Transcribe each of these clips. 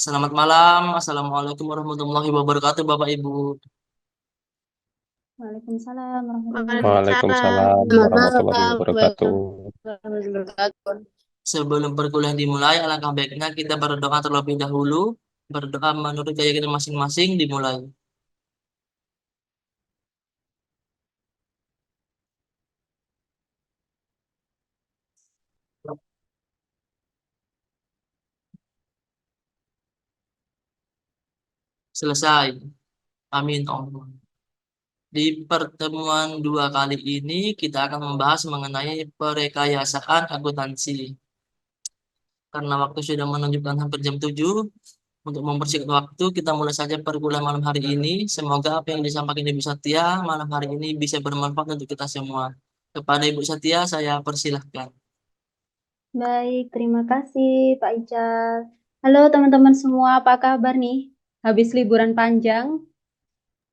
Selamat malam, Assalamualaikum warahmatullahi wabarakatuh, Bapak Ibu. Waalaikumsalam warahmatullahi Waalaikumsalam wabarakatuh. Selamat warahmatullahi malam, wabarakatuh. warahmatullahi wabarakatuh. Sebelum perkuliahan dimulai, alangkah baiknya kita berdoa terlebih dahulu. Berdoa menurut gaya kita masing-masing dimulai. Selesai. Amin. Allah. Di pertemuan dua kali ini, kita akan membahas mengenai perekayasaan akuntansi. Karena waktu sudah menunjukkan hampir jam 7, untuk mempersingkat waktu, kita mulai saja perkuliahan malam hari ini. Semoga apa yang disampaikan Ibu Satya malam hari ini bisa bermanfaat untuk kita semua. Kepada Ibu Satya, saya persilahkan. Baik, terima kasih Pak Ical. Halo teman-teman semua, apa kabar nih? Habis liburan panjang,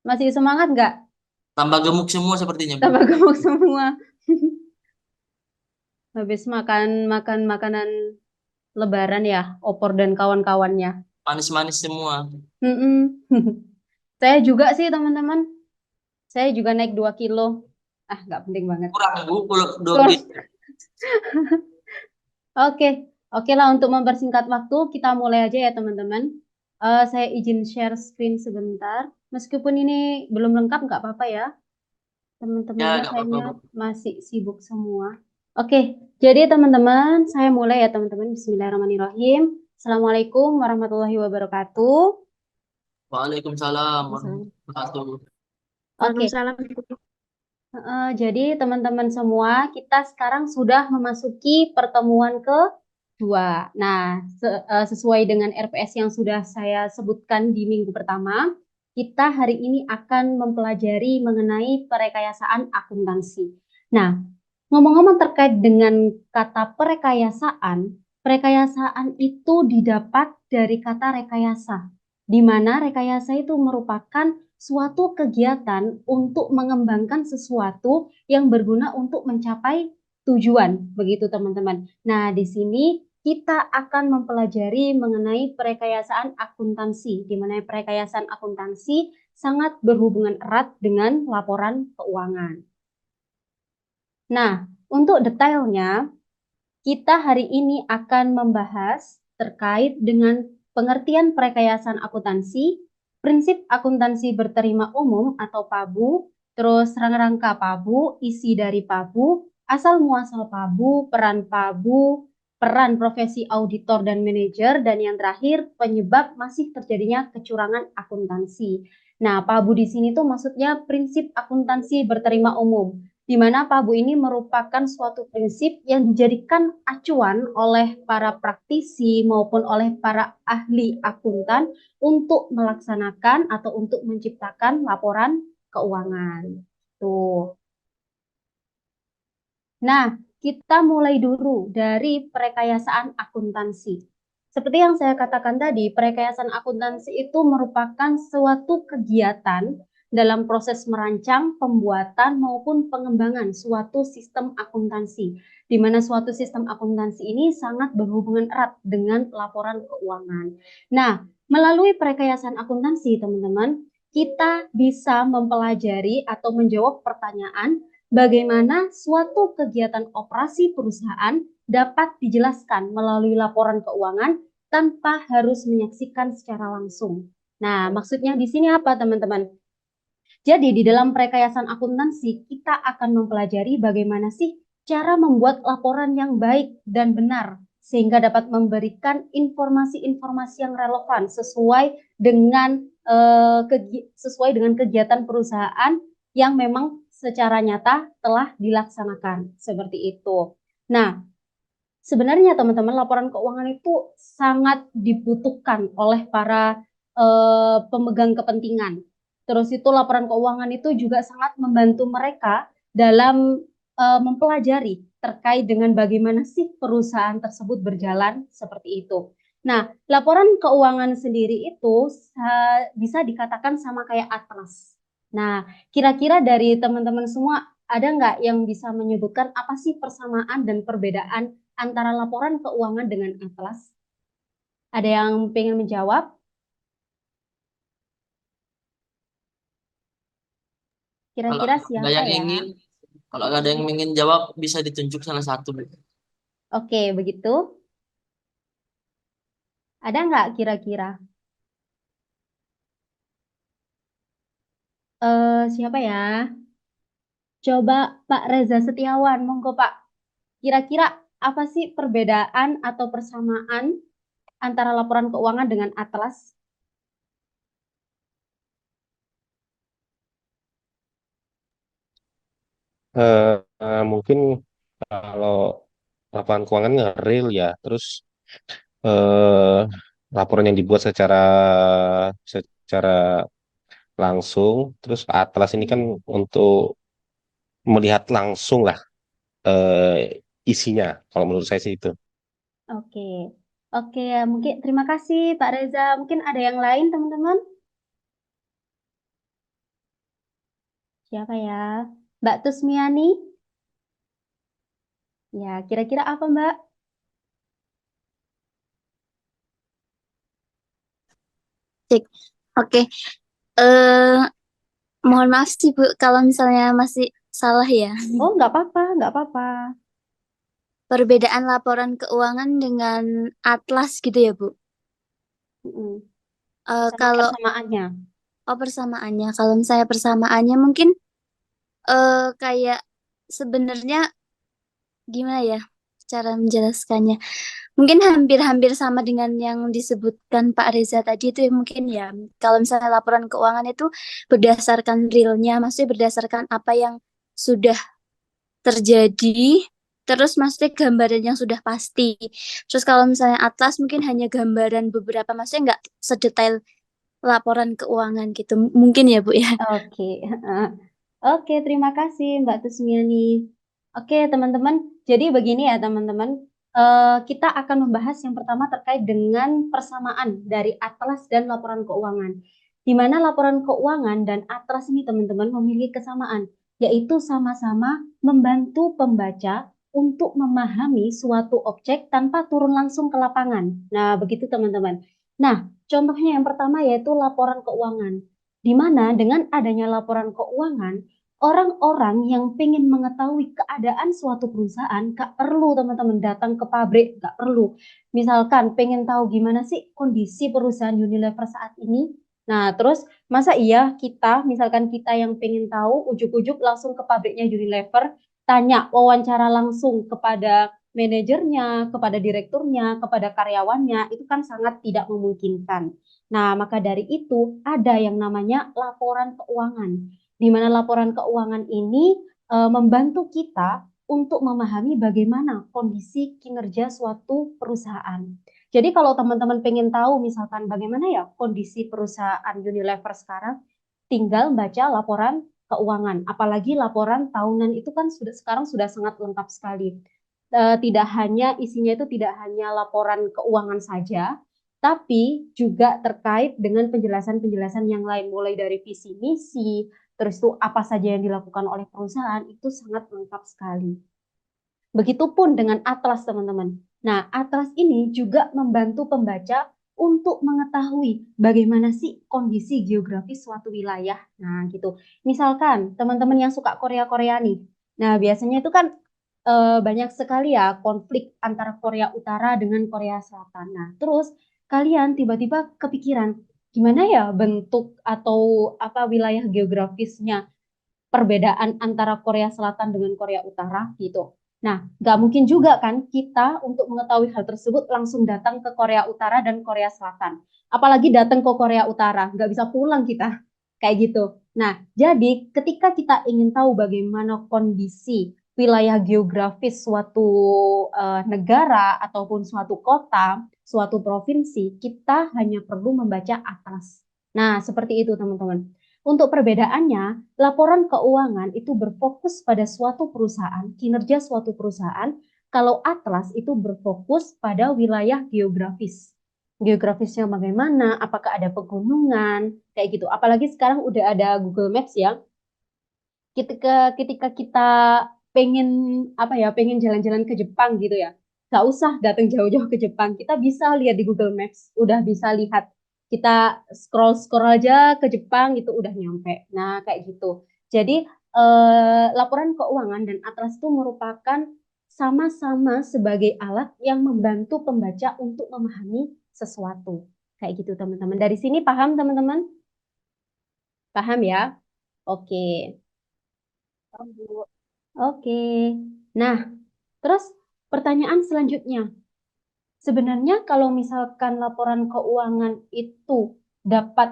masih semangat nggak? Tambah gemuk semua sepertinya, Bu. Tambah gemuk semua. Habis makan makanan Lebaran ya, opor dan kawan-kawannya. Manis-manis semua. Mm-mm. Saya juga sih teman-teman. Saya juga naik 2 kilo. Ah, nggak penting banget. Kurang, Bu, kalau Kurang. dogi. Oke, oke lah untuk mempersingkat waktu kita mulai aja ya teman-teman. Saya izin share screen sebentar. Meskipun ini belum lengkap nggak apa-apa ya. Ya, Teman-temannya nggak apa-apa, kayaknya Bu. masih sibuk semua. Oke, jadi teman-teman saya mulai ya teman-teman. Bismillahirrahmanirrahim. Assalamualaikum warahmatullahi wabarakatuh. Waalaikumsalam Waalaikumsalam. warahmatullahi wabarakatuh. Oke, Waalaikumsalam. jadi teman-teman semua kita sekarang sudah memasuki pertemuan kedua. Nah, sesuai dengan RPS yang sudah saya sebutkan di minggu pertama, kita hari ini akan mempelajari mengenai perekayasaan akuntansi. Nah, ngomong-ngomong terkait dengan kata perekayasaan, perekayasaan itu didapat dari kata rekayasa, di mana rekayasa itu merupakan suatu kegiatan untuk mengembangkan sesuatu yang berguna untuk mencapai tujuan, begitu teman-teman. Nah, di sini kita akan mempelajari mengenai perekayasaan akuntansi, di mana perekayasaan akuntansi sangat berhubungan erat dengan laporan keuangan. Nah, untuk detailnya, kita hari ini akan membahas terkait dengan pengertian perekayasaan akuntansi, prinsip akuntansi berterima umum atau PABU, terus rangka PABU, isi dari PABU, asal muasal PABU, peran profesi auditor dan manajer, dan yang terakhir penyebab masih terjadinya kecurangan akuntansi. Nah, PABU di sini tuh maksudnya prinsip akuntansi berterima umum, di mana PABU ini merupakan suatu prinsip yang dijadikan acuan oleh para praktisi maupun oleh para ahli akuntan untuk melaksanakan atau untuk menciptakan laporan keuangan. Tuh. Nah, kita mulai dulu dari perekayasaan akuntansi. Seperti yang saya katakan tadi, perekayasaan akuntansi itu merupakan suatu kegiatan dalam proses merancang, pembuatan, maupun pengembangan suatu sistem akuntansi, di mana suatu sistem akuntansi ini sangat berhubungan erat dengan laporan keuangan. Nah, melalui perekayasaan akuntansi, teman-teman, kita bisa mempelajari atau menjawab pertanyaan bagaimana suatu kegiatan operasi perusahaan dapat dijelaskan melalui laporan keuangan tanpa harus menyaksikan secara langsung. Nah, maksudnya di sini apa, teman-teman? Jadi, di dalam perekayasaan akuntansi, kita akan mempelajari bagaimana sih cara membuat laporan yang baik dan benar, sehingga dapat memberikan informasi-informasi yang relevan sesuai dengan kegiatan perusahaan yang memang secara nyata telah dilaksanakan. Seperti itu. Nah, sebenarnya teman-teman, laporan keuangan itu sangat dibutuhkan oleh para pemegang kepentingan. Terus itu laporan keuangan itu juga sangat membantu mereka dalam mempelajari terkait dengan bagaimana sih perusahaan tersebut berjalan seperti itu. Nah, laporan keuangan sendiri itu bisa dikatakan sama kayak atlas. Nah, kira-kira dari teman-teman semua ada nggak yang bisa menyebutkan apa sih persamaan dan perbedaan antara laporan keuangan dengan atlas? Ada yang pengen menjawab? Kalau Kira-kira ada siapa yang ya? ingin, kalau ada yang ingin jawab bisa ditunjuk salah satu. Oke, begitu. Ada nggak kira-kira? Siapa ya? Coba Pak Reza Setiawan, monggo Pak. Kira-kira apa sih perbedaan atau persamaan antara laporan keuangan dengan atlas? Eh, Mungkin kalau laporan keuangan real ya, terus eh, laporan yang dibuat secara langsung, terus Atlas ini kan untuk melihat langsung lah isinya. Kalau menurut saya sih itu. Oke, oke, mungkin terima kasih Pak Reza. Mungkin ada yang lain teman-teman? Siapa ya? Mbak Tusmiani? Ya, kira-kira apa Mbak? Cek. Oke. Eh, mohon maaf sih Bu kalau misalnya masih salah ya. Oh, nggak apa-apa, nggak apa-apa. Perbedaan laporan keuangan dengan atlas gitu ya Bu. Mm-mm. Sama Kalau persamaannya. persamaannya, kalau misalnya persamaannya mungkin kayak sebenarnya gimana ya cara menjelaskannya? Mungkin hampir-hampir sama dengan yang disebutkan Pak Reza tadi itu ya mungkin ya. Kalau misalnya laporan keuangan itu berdasarkan realnya, maksudnya berdasarkan apa yang sudah terjadi, terus maksudnya gambaran yang sudah pasti. Terus kalau misalnya Atlas mungkin hanya gambaran beberapa, maksudnya nggak sedetail laporan keuangan gitu. Mungkin ya Bu ya. Oke, oke, terima kasih Mbak Tusmiani. Oke, teman-teman. Jadi begini ya, teman-teman. Kita akan membahas yang pertama terkait dengan persamaan dari atlas dan laporan keuangan. Di mana laporan keuangan dan atlas ini, teman-teman, memiliki kesamaan, yaitu sama-sama membantu pembaca untuk memahami suatu objek tanpa turun langsung ke lapangan. Nah, begitu teman-teman. Nah, contohnya yang pertama yaitu laporan keuangan di mana dengan adanya laporan keuangan, orang-orang yang ingin mengetahui keadaan suatu perusahaan, gak perlu teman-teman datang ke pabrik, gak perlu. Misalkan pengen tahu gimana sih kondisi perusahaan Unilever saat ini, nah terus masa iya kita, misalkan kita yang pengen tahu, ujuk-ujuk langsung ke pabriknya Unilever, tanya, wawancara langsung kepada manajernya, kepada direkturnya, kepada karyawannya, itu kan sangat tidak memungkinkan. Nah, maka dari itu ada yang namanya laporan keuangan, di mana laporan keuangan ini membantu kita untuk memahami bagaimana kondisi kinerja suatu perusahaan. Jadi kalau teman-teman pengen tahu misalkan bagaimana ya kondisi perusahaan Unilever sekarang, tinggal baca laporan keuangan. Apalagi laporan tahunan itu kan sekarang sudah sangat lengkap sekali. Tidak hanya isinya itu tidak hanya laporan keuangan saja, tapi juga terkait dengan penjelasan-penjelasan yang lain, mulai dari visi misi, terus itu apa saja yang dilakukan oleh perusahaan, itu sangat lengkap sekali. Begitupun dengan atlas, teman-teman. Nah, atlas ini juga membantu pembaca untuk mengetahui bagaimana sih kondisi geografis suatu wilayah. Nah, gitu. Misalkan teman-teman yang suka Korea-Korea nih. Nah, biasanya itu kan banyak sekali ya konflik antara Korea Utara dengan Korea Selatan. Nah, terus kalian tiba-tiba kepikiran, gimana ya bentuk atau apa wilayah geografisnya perbedaan antara Korea Selatan dengan Korea Utara gitu. Nah, nggak mungkin juga kan kita untuk mengetahui hal tersebut langsung datang ke Korea Utara dan Korea Selatan. Apalagi datang ke Korea Utara, nggak bisa pulang kita. Kayak gitu. Nah, jadi ketika kita ingin tahu bagaimana kondisi wilayah geografis suatu negara ataupun suatu kota, suatu provinsi, kita hanya perlu membaca atlas. Nah, seperti itu teman-teman. Untuk perbedaannya, laporan keuangan itu berfokus pada suatu perusahaan, kinerja suatu perusahaan, kalau atlas itu berfokus pada wilayah geografis. Geografisnya bagaimana, apakah ada pegunungan, kayak gitu. Apalagi sekarang udah ada Google Maps ya. Ketika ketika kita pengen apa ya, pengen jalan-jalan ke Jepang gitu ya. nggak usah datang jauh-jauh ke Jepang. Kita bisa lihat di Google Maps, udah bisa lihat. Kita scroll-scroll aja ke Jepang itu udah nyampe. Nah, kayak gitu. Jadi laporan keuangan dan atlas itu merupakan sama-sama sebagai alat yang membantu pembaca untuk memahami sesuatu. Kayak gitu, teman-teman. Dari sini paham, teman-teman? Paham ya? Oke. Oke. Nah, terus pertanyaan selanjutnya. Sebenarnya kalau misalkan laporan keuangan itu dapat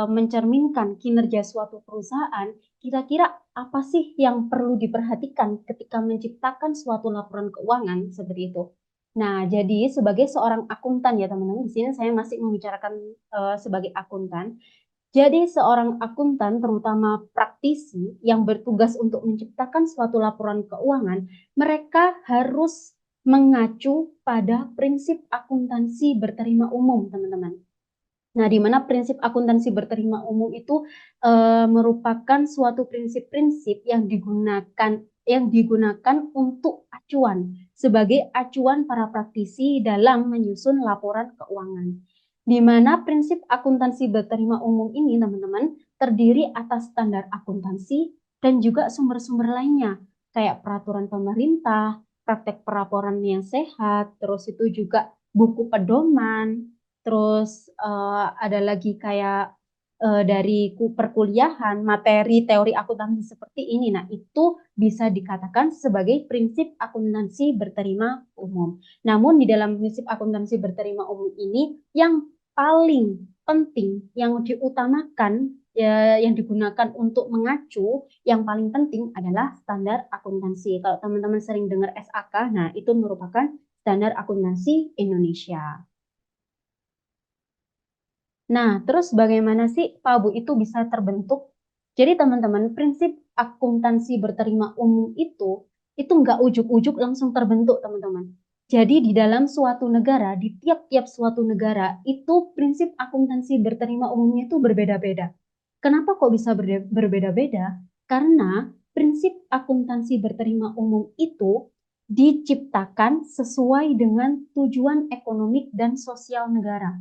mencerminkan kinerja suatu perusahaan, kira-kira apa sih yang perlu diperhatikan ketika menciptakan suatu laporan keuangan seperti itu? Nah, jadi sebagai seorang akuntan ya teman-teman, di sini saya masih membicarakan sebagai akuntan. Jadi seorang akuntan, terutama praktisi yang bertugas untuk menciptakan suatu laporan keuangan, mereka harus mengacu pada prinsip akuntansi berterima umum, teman-teman. Nah, di mana prinsip akuntansi berterima umum itu merupakan suatu prinsip-prinsip yang digunakan untuk acuan sebagai acuan para praktisi dalam menyusun laporan keuangan. Di mana prinsip akuntansi berterima umum ini, teman-teman, terdiri atas standar akuntansi dan juga sumber-sumber lainnya, kayak peraturan pemerintah, praktek pelaporan yang sehat, terus itu juga buku pedoman, terus ada lagi kayak dari perkuliahan, materi teori akuntansi seperti ini. Nah, itu bisa dikatakan sebagai prinsip akuntansi berterima umum. Namun di dalam prinsip akuntansi berterima umum ini yang paling penting, yang diutamakan, ya, yang digunakan untuk mengacu, yang paling penting adalah standar akuntansi. Kalau teman-teman sering dengar SAK, nah itu merupakan standar akuntansi Indonesia. Nah, terus bagaimana sih PABU itu bisa terbentuk? Jadi teman-teman, prinsip akuntansi berterima umum itu nggak ujuk-ujuk langsung terbentuk, teman-teman. Jadi di dalam suatu negara, di tiap-tiap suatu negara, itu prinsip akuntansi berterima umumnya itu berbeda-beda. Kenapa kok bisa berbeda-beda? Karena prinsip akuntansi berterima umum itu diciptakan sesuai dengan tujuan ekonomi dan sosial negara.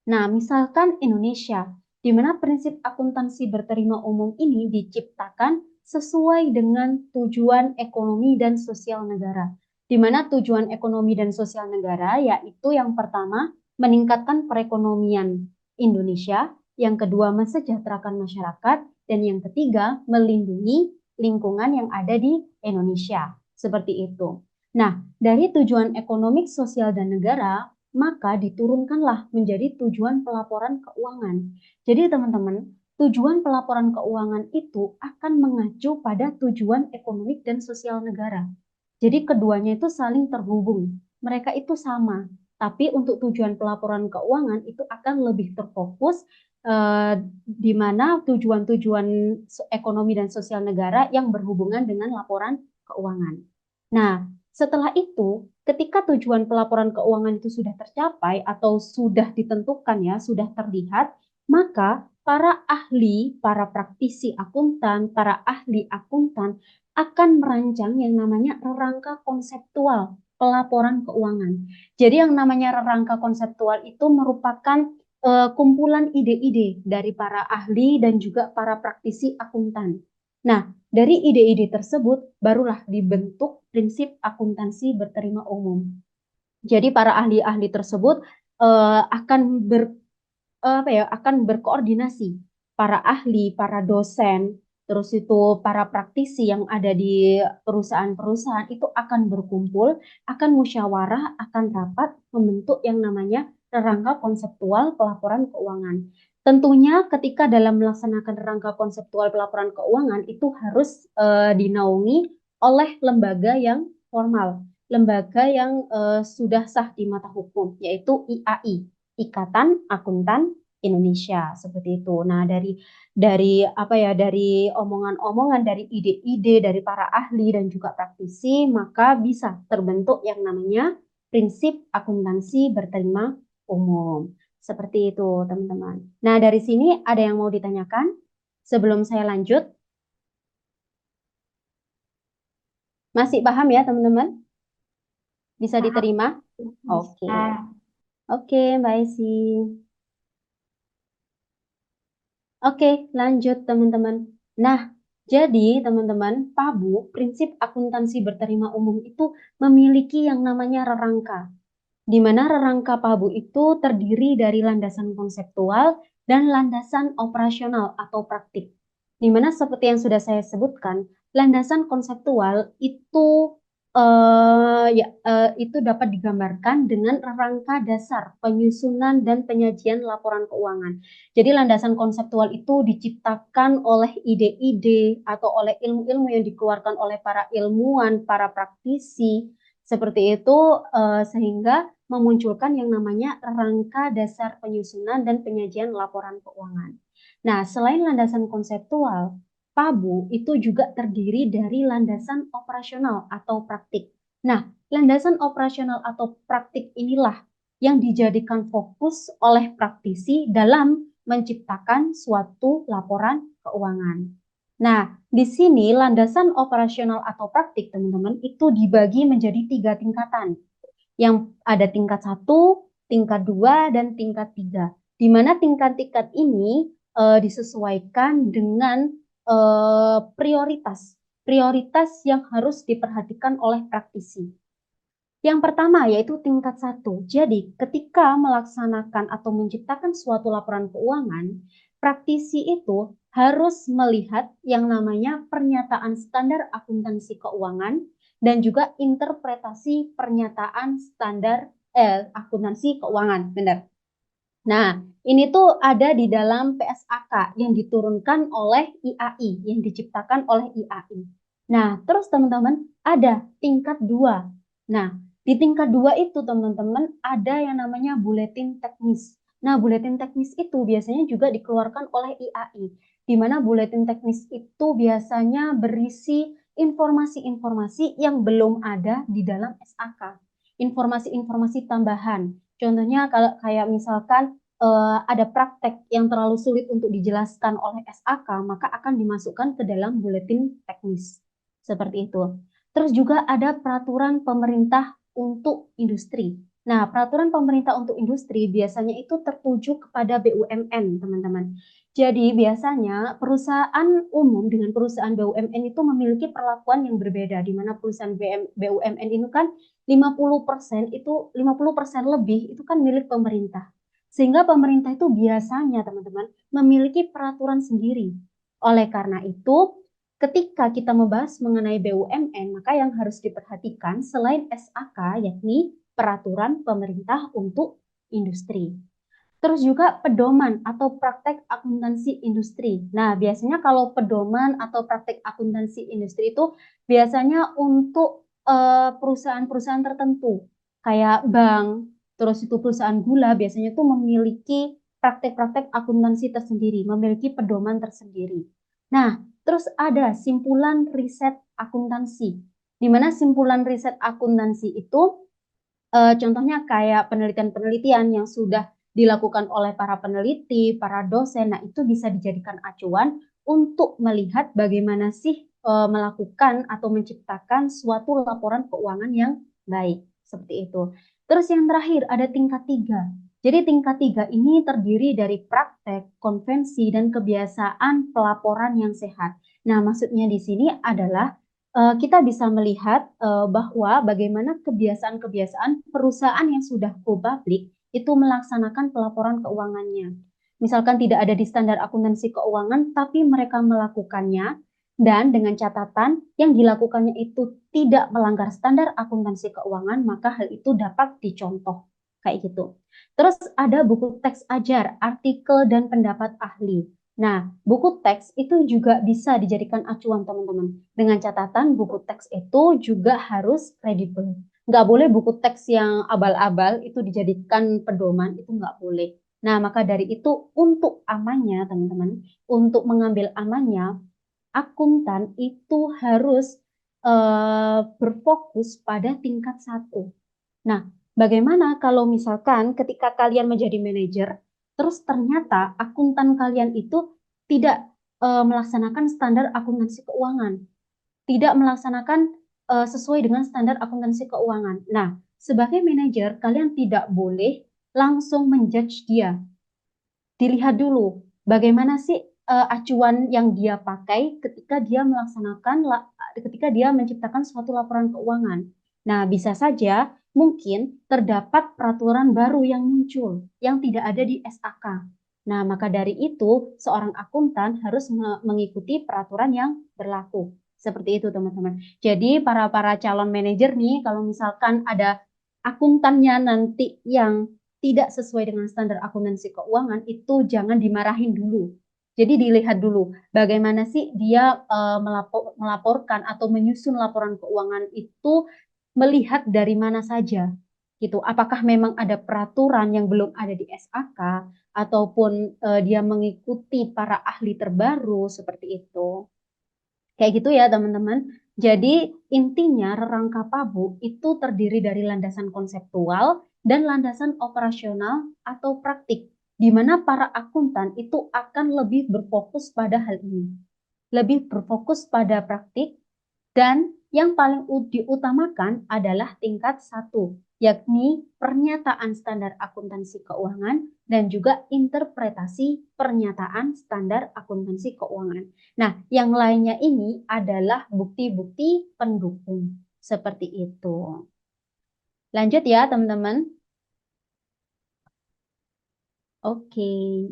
Nah, misalkan Indonesia, di mana prinsip akuntansi berterima umum ini diciptakan sesuai dengan tujuan ekonomi dan sosial negara. Di mana tujuan ekonomi dan sosial negara yaitu yang pertama, meningkatkan perekonomian Indonesia, yang kedua, mensejahterakan masyarakat, dan yang ketiga, melindungi lingkungan yang ada di Indonesia. Seperti itu. Nah, dari tujuan ekonomi, sosial, dan negara, maka diturunkanlah menjadi tujuan pelaporan keuangan. Jadi teman-teman, tujuan pelaporan keuangan itu akan mengacu pada tujuan ekonomi dan sosial negara. Jadi keduanya itu saling terhubung. Mereka itu sama, tapi untuk tujuan pelaporan keuangan itu akan lebih terfokus di mana tujuan-tujuan ekonomi dan sosial negara yang berhubungan dengan laporan keuangan. Nah, setelah itu, ketika tujuan pelaporan keuangan itu sudah tercapai atau sudah ditentukan ya, sudah terlihat, maka para ahli, para praktisi akuntan, para ahli akuntan akan merancang yang namanya rangka konseptual pelaporan keuangan. Jadi yang namanya rangka konseptual itu merupakan kumpulan ide-ide dari para ahli dan juga para praktisi akuntan. Nah, dari ide-ide tersebut barulah dibentuk prinsip akuntansi berterima umum. Jadi para ahli-ahli tersebut akan berkoordinasi, para ahli, para dosen, terus itu para praktisi yang ada di perusahaan-perusahaan itu akan berkumpul, akan musyawarah, akan rapat membentuk yang namanya rangka konseptual pelaporan keuangan. Tentunya ketika dalam melaksanakan rangka konseptual pelaporan keuangan itu harus dinaungi oleh lembaga yang formal, lembaga yang sudah sah di mata hukum, yaitu IAI, Ikatan Akuntan Indonesia, seperti itu. Nah, dari omongan-omongan, dari ide-ide dari para ahli dan juga praktisi, maka bisa terbentuk yang namanya prinsip akuntansi berterima umum. Seperti itu, teman-teman. Nah, dari sini ada yang mau ditanyakan sebelum saya lanjut? Masih paham ya, teman-teman? Bisa diterima? Oke. Oke, Mbak Esi. Oke, lanjut teman-teman. Nah, jadi teman-teman, PABU, prinsip akuntansi berterima umum itu memiliki yang namanya rerangka, di mana rerangka PABU itu terdiri dari landasan konseptual dan landasan operasional atau praktik. Di mana seperti yang sudah saya sebutkan, landasan konseptual itu itu dapat digambarkan dengan rangka dasar penyusunan dan penyajian laporan keuangan. Jadi landasan konseptual itu diciptakan oleh ide-ide atau oleh ilmu-ilmu yang dikeluarkan oleh para ilmuwan, para praktisi, seperti itu sehingga memunculkan yang namanya rangka dasar penyusunan dan penyajian laporan keuangan. Nah, selain landasan konseptual, PABU itu juga terdiri dari landasan operasional atau praktik. Nah, landasan operasional atau praktik inilah yang dijadikan fokus oleh praktisi dalam menciptakan suatu laporan keuangan. Nah, di sini landasan operasional atau praktik, teman-teman, itu dibagi menjadi 3 tingkatan. Yang ada tingkat 1, tingkat 2, dan tingkat 3. Di mana tingkat-tingkat ini disesuaikan dengan prioritas yang harus diperhatikan oleh praktisi. Yang pertama yaitu tingkat 1. Jadi ketika melaksanakan atau menciptakan suatu laporan keuangan, praktisi itu harus melihat yang namanya pernyataan standar akuntansi keuangan dan juga interpretasi pernyataan standar akuntansi keuangan. Benar. Nah, ini tuh ada di dalam PSAK yang diturunkan oleh IAI, yang diciptakan oleh IAI. Nah, terus teman-teman ada tingkat 2. Nah, di tingkat 2 itu teman-teman ada yang namanya buletin teknis. Nah, buletin teknis itu biasanya juga dikeluarkan oleh IAI, di mana buletin teknis itu biasanya berisi informasi-informasi yang belum ada di dalam SAK. Informasi-informasi tambahan. Contohnya kalau kayak misalkan ada praktek yang terlalu sulit untuk dijelaskan oleh SAK, maka akan dimasukkan ke dalam buletin teknis. Seperti itu. Terus juga ada peraturan pemerintah untuk industri. Nah, peraturan pemerintah untuk industri biasanya itu tertuju kepada BUMN, teman-teman. Jadi biasanya perusahaan umum dengan perusahaan BUMN itu memiliki perlakuan yang berbeda, di mana perusahaan BUMN itu kan 50% itu 50% lebih itu kan milik pemerintah. Sehingga pemerintah itu biasanya teman-teman memiliki peraturan sendiri. Oleh karena itu, ketika kita membahas mengenai BUMN, maka yang harus diperhatikan selain SAK yakni peraturan pemerintah untuk industri. Terus juga pedoman atau praktek akuntansi industri. Nah, biasanya kalau pedoman atau praktek akuntansi industri itu biasanya untuk perusahaan-perusahaan tertentu, kayak bank, terus itu perusahaan gula biasanya itu memiliki praktek-praktek akuntansi tersendiri, memiliki pedoman tersendiri. Nah, terus ada simpulan riset akuntansi, di mana simpulan riset akuntansi itu contohnya kayak penelitian-penelitian yang sudah dilakukan oleh para peneliti, para dosen. Nah, itu bisa dijadikan acuan untuk melihat bagaimana sih melakukan atau menciptakan suatu laporan keuangan yang baik. Seperti itu. Terus yang terakhir ada tingkat 3. Jadi tingkat 3 ini terdiri dari praktek, konvensi, dan kebiasaan pelaporan yang sehat. Nah, maksudnya di sini adalah kita bisa melihat bahwa bagaimana kebiasaan-kebiasaan perusahaan yang sudah go public itu melaksanakan pelaporan keuangannya. Misalkan tidak ada di standar akuntansi keuangan, tapi mereka melakukannya dan dengan catatan yang dilakukannya itu tidak melanggar standar akuntansi keuangan, maka hal itu dapat dicontoh. Kayak gitu. Terus ada buku teks ajar, artikel, dan pendapat ahli. Nah, buku teks itu juga bisa dijadikan acuan teman-teman. Dengan catatan buku teks itu juga harus kredibel. Nggak boleh buku teks yang abal-abal itu dijadikan pedoman, itu nggak boleh. Nah, maka dari itu untuk amannya teman-teman, untuk mengambil amannya, akuntan itu harus berfokus pada tingkat 1. Nah, bagaimana kalau misalkan ketika kalian menjadi manajer, terus ternyata akuntan kalian itu tidak melaksanakan standar akuntansi keuangan, tidak melaksanakan sesuai dengan standar akuntansi keuangan. Nah, sebagai manajer kalian tidak boleh langsung menjudge dia. Dilihat dulu bagaimana sih acuan yang dia pakai ketika dia ketika dia menciptakan suatu laporan keuangan. Nah, bisa saja mungkin terdapat peraturan baru yang muncul yang tidak ada di SAK. Nah, maka dari itu seorang akuntan harus mengikuti peraturan yang berlaku. Seperti itu, teman-teman. Jadi para calon manajer nih, kalau misalkan ada akuntannya nanti yang tidak sesuai dengan standar akuntansi keuangan, itu jangan dimarahin dulu. Jadi dilihat dulu bagaimana sih dia melaporkan atau menyusun laporan keuangan itu, melihat dari mana saja gitu. Apakah memang ada peraturan yang belum ada di SAK ataupun dia mengikuti para ahli terbaru seperti itu. Kayak gitu ya teman-teman. Jadi intinya rangka PABU itu terdiri dari landasan konseptual dan landasan operasional atau praktik, di mana para akuntan itu akan lebih berfokus pada hal ini. Lebih berfokus pada praktik, dan yang paling diutamakan adalah tingkat 1, yakni pernyataan standar akuntansi keuangan dan juga interpretasi pernyataan standar akuntansi keuangan. Nah, yang lainnya ini adalah bukti-bukti pendukung. Seperti itu. Lanjut ya, teman-teman. Oke.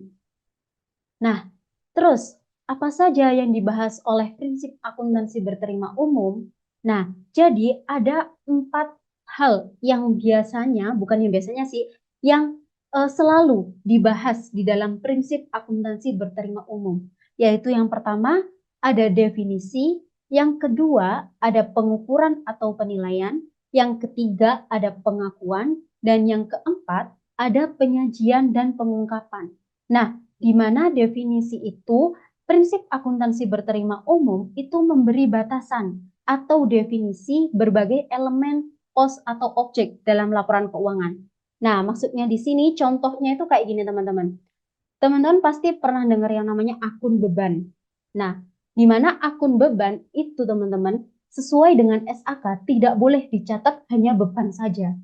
Nah, terus apa saja yang dibahas oleh prinsip akuntansi berterima umum? Nah, jadi ada 4 hal yang biasanya, bukan yang biasanya sih, yang selalu dibahas di dalam prinsip akuntansi berterima umum. Yaitu yang pertama ada definisi, yang kedua ada pengukuran atau penilaian, yang ketiga ada pengakuan, dan yang keempat ada penyajian dan pengungkapan. Nah, di mana definisi itu, prinsip akuntansi berterima umum itu memberi batasan atau definisi berbagai elemen, pos atau objek dalam laporan keuangan. Nah, maksudnya di sini contohnya itu kayak gini teman-teman. Teman-teman pasti pernah dengar yang namanya akun beban. Nah, di mana akun beban itu teman-teman sesuai dengan SAK tidak boleh dicatat hanya beban saja.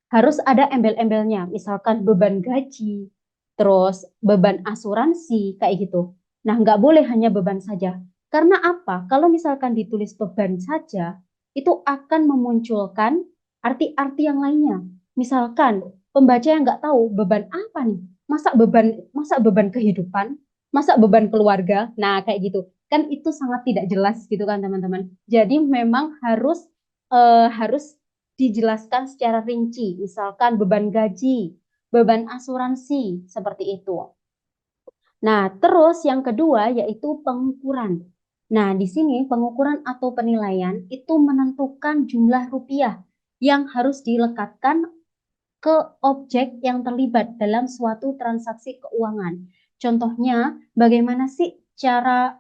Harus ada embel-embelnya, misalkan beban gaji, terus beban asuransi, kayak gitu. Nah, nggak boleh hanya beban saja. Karena apa? Kalau misalkan ditulis beban saja, itu akan memunculkan arti-arti yang lainnya. Misalkan pembaca yang nggak tahu beban apa nih? Masa beban kehidupan? Masa beban keluarga? Nah, kayak gitu. Kan itu sangat tidak jelas gitu kan, teman-teman. Jadi memang harus dijelaskan secara rinci, misalkan beban gaji, beban asuransi, seperti itu. Nah, terus yang kedua yaitu pengukuran. Nah, di sini pengukuran atau penilaian itu menentukan jumlah rupiah yang harus dilekatkan ke objek yang terlibat dalam suatu transaksi keuangan. Contohnya, bagaimana sih cara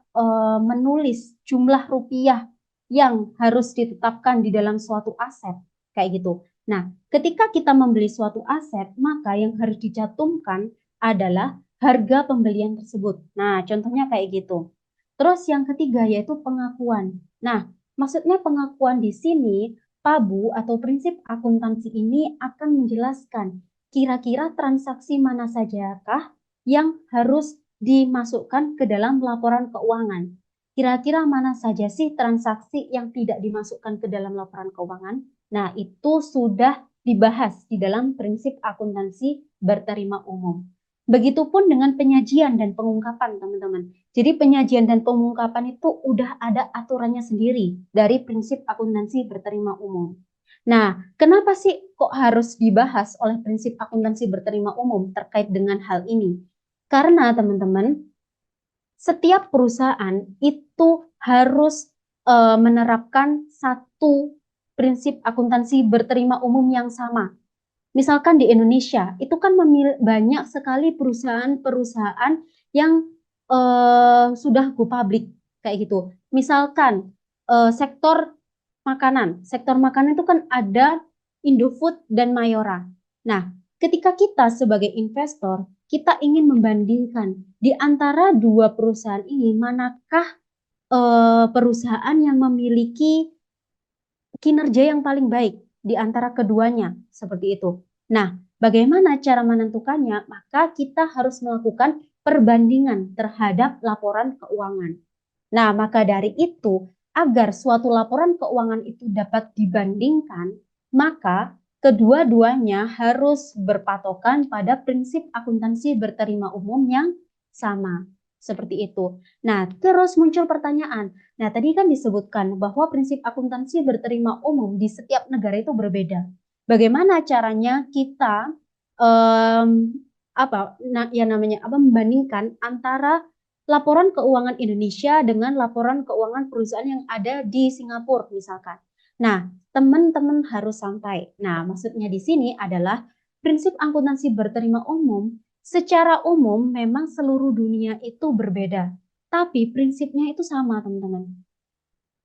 menulis jumlah rupiah yang harus ditetapkan di dalam suatu aset? Kayak gitu. Nah, ketika kita membeli suatu aset, maka yang harus dicantumkan adalah harga pembelian tersebut. Nah, contohnya kayak gitu. Terus yang ketiga yaitu pengakuan. Nah, maksudnya pengakuan di sini, PABU atau prinsip akuntansi ini akan menjelaskan kira-kira transaksi mana sajakah yang harus dimasukkan ke dalam laporan keuangan. Kira-kira mana saja sih transaksi yang tidak dimasukkan ke dalam laporan keuangan? Nah, itu sudah dibahas di dalam prinsip akuntansi berterima umum. Begitupun dengan penyajian dan pengungkapan, teman-teman. Jadi penyajian dan pengungkapan itu udah ada aturannya sendiri dari prinsip akuntansi berterima umum. Nah, kenapa sih kok harus dibahas oleh prinsip akuntansi berterima umum terkait dengan hal ini? Karena teman-teman, setiap perusahaan itu harus menerapkan satu prinsip akuntansi berterima umum yang sama. Misalkan di Indonesia, itu kan banyak sekali perusahaan-perusahaan yang sudah go public, kayak gitu. Misalkan sektor makanan itu kan ada Indofood dan Mayora. Nah, ketika kita sebagai investor, kita ingin membandingkan di antara dua perusahaan ini, manakah perusahaan yang memiliki kinerja yang paling baik, di antara keduanya, seperti itu. Nah, bagaimana cara menentukannya? Maka kita harus melakukan perbandingan terhadap laporan keuangan. Nah, maka dari itu, agar suatu laporan keuangan itu dapat dibandingkan, maka kedua-duanya harus berpatokan pada prinsip akuntansi berterima umum yang sama. Seperti itu. Nah, terus muncul pertanyaan. Nah, tadi kan disebutkan bahwa prinsip akuntansi berterima umum di setiap negara itu berbeda. Bagaimana caranya kita membandingkan antara laporan keuangan Indonesia dengan laporan keuangan perusahaan yang ada di Singapura misalkan. Nah, teman-teman harus santai. Nah, maksudnya di sini adalah prinsip akuntansi berterima umum. Secara umum memang seluruh dunia itu berbeda, tapi prinsipnya itu sama, teman-teman.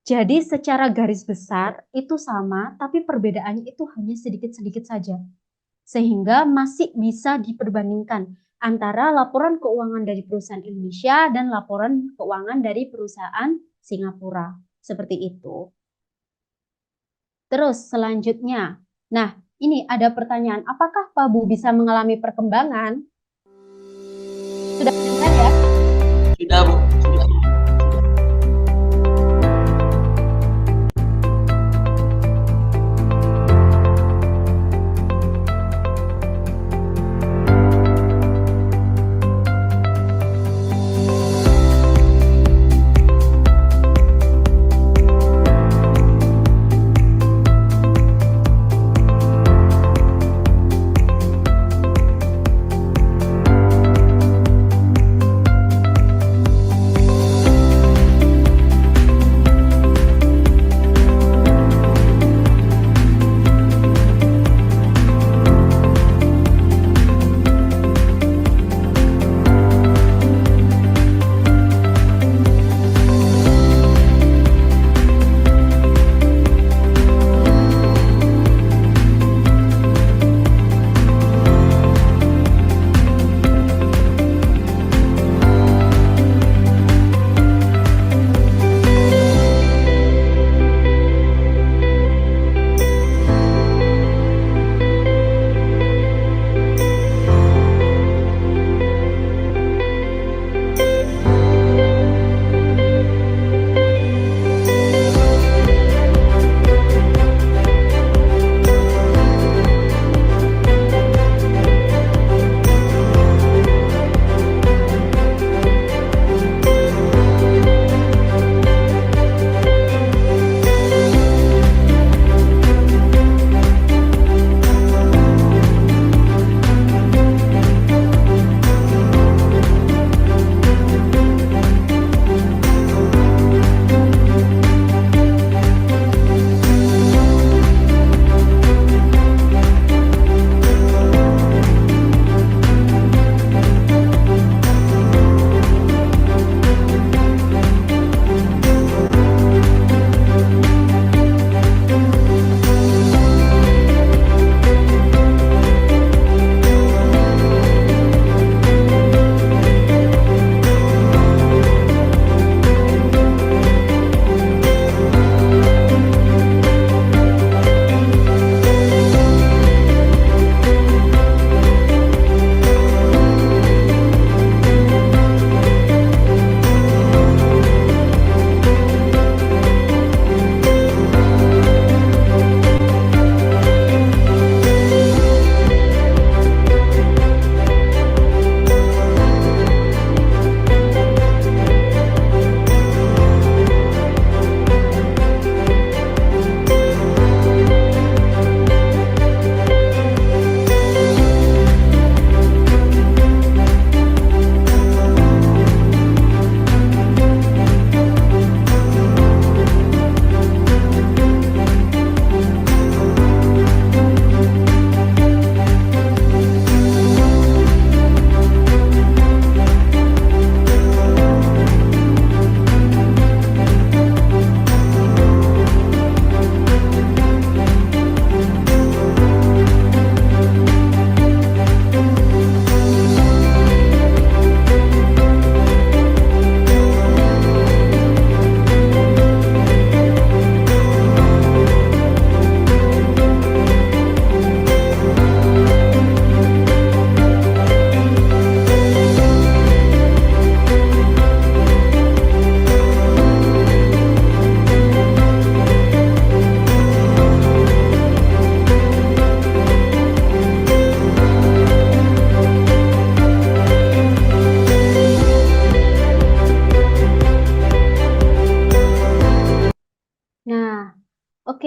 Jadi secara garis besar itu sama, tapi perbedaannya itu hanya sedikit-sedikit saja. Sehingga masih bisa diperbandingkan antara laporan keuangan dari perusahaan Indonesia dan laporan keuangan dari perusahaan Singapura. Seperti itu. Terus selanjutnya, nah ini ada pertanyaan, apakah Pak Bu bisa mengalami perkembangan? Sudah dengar ya? Sudah, Bu. Sudah.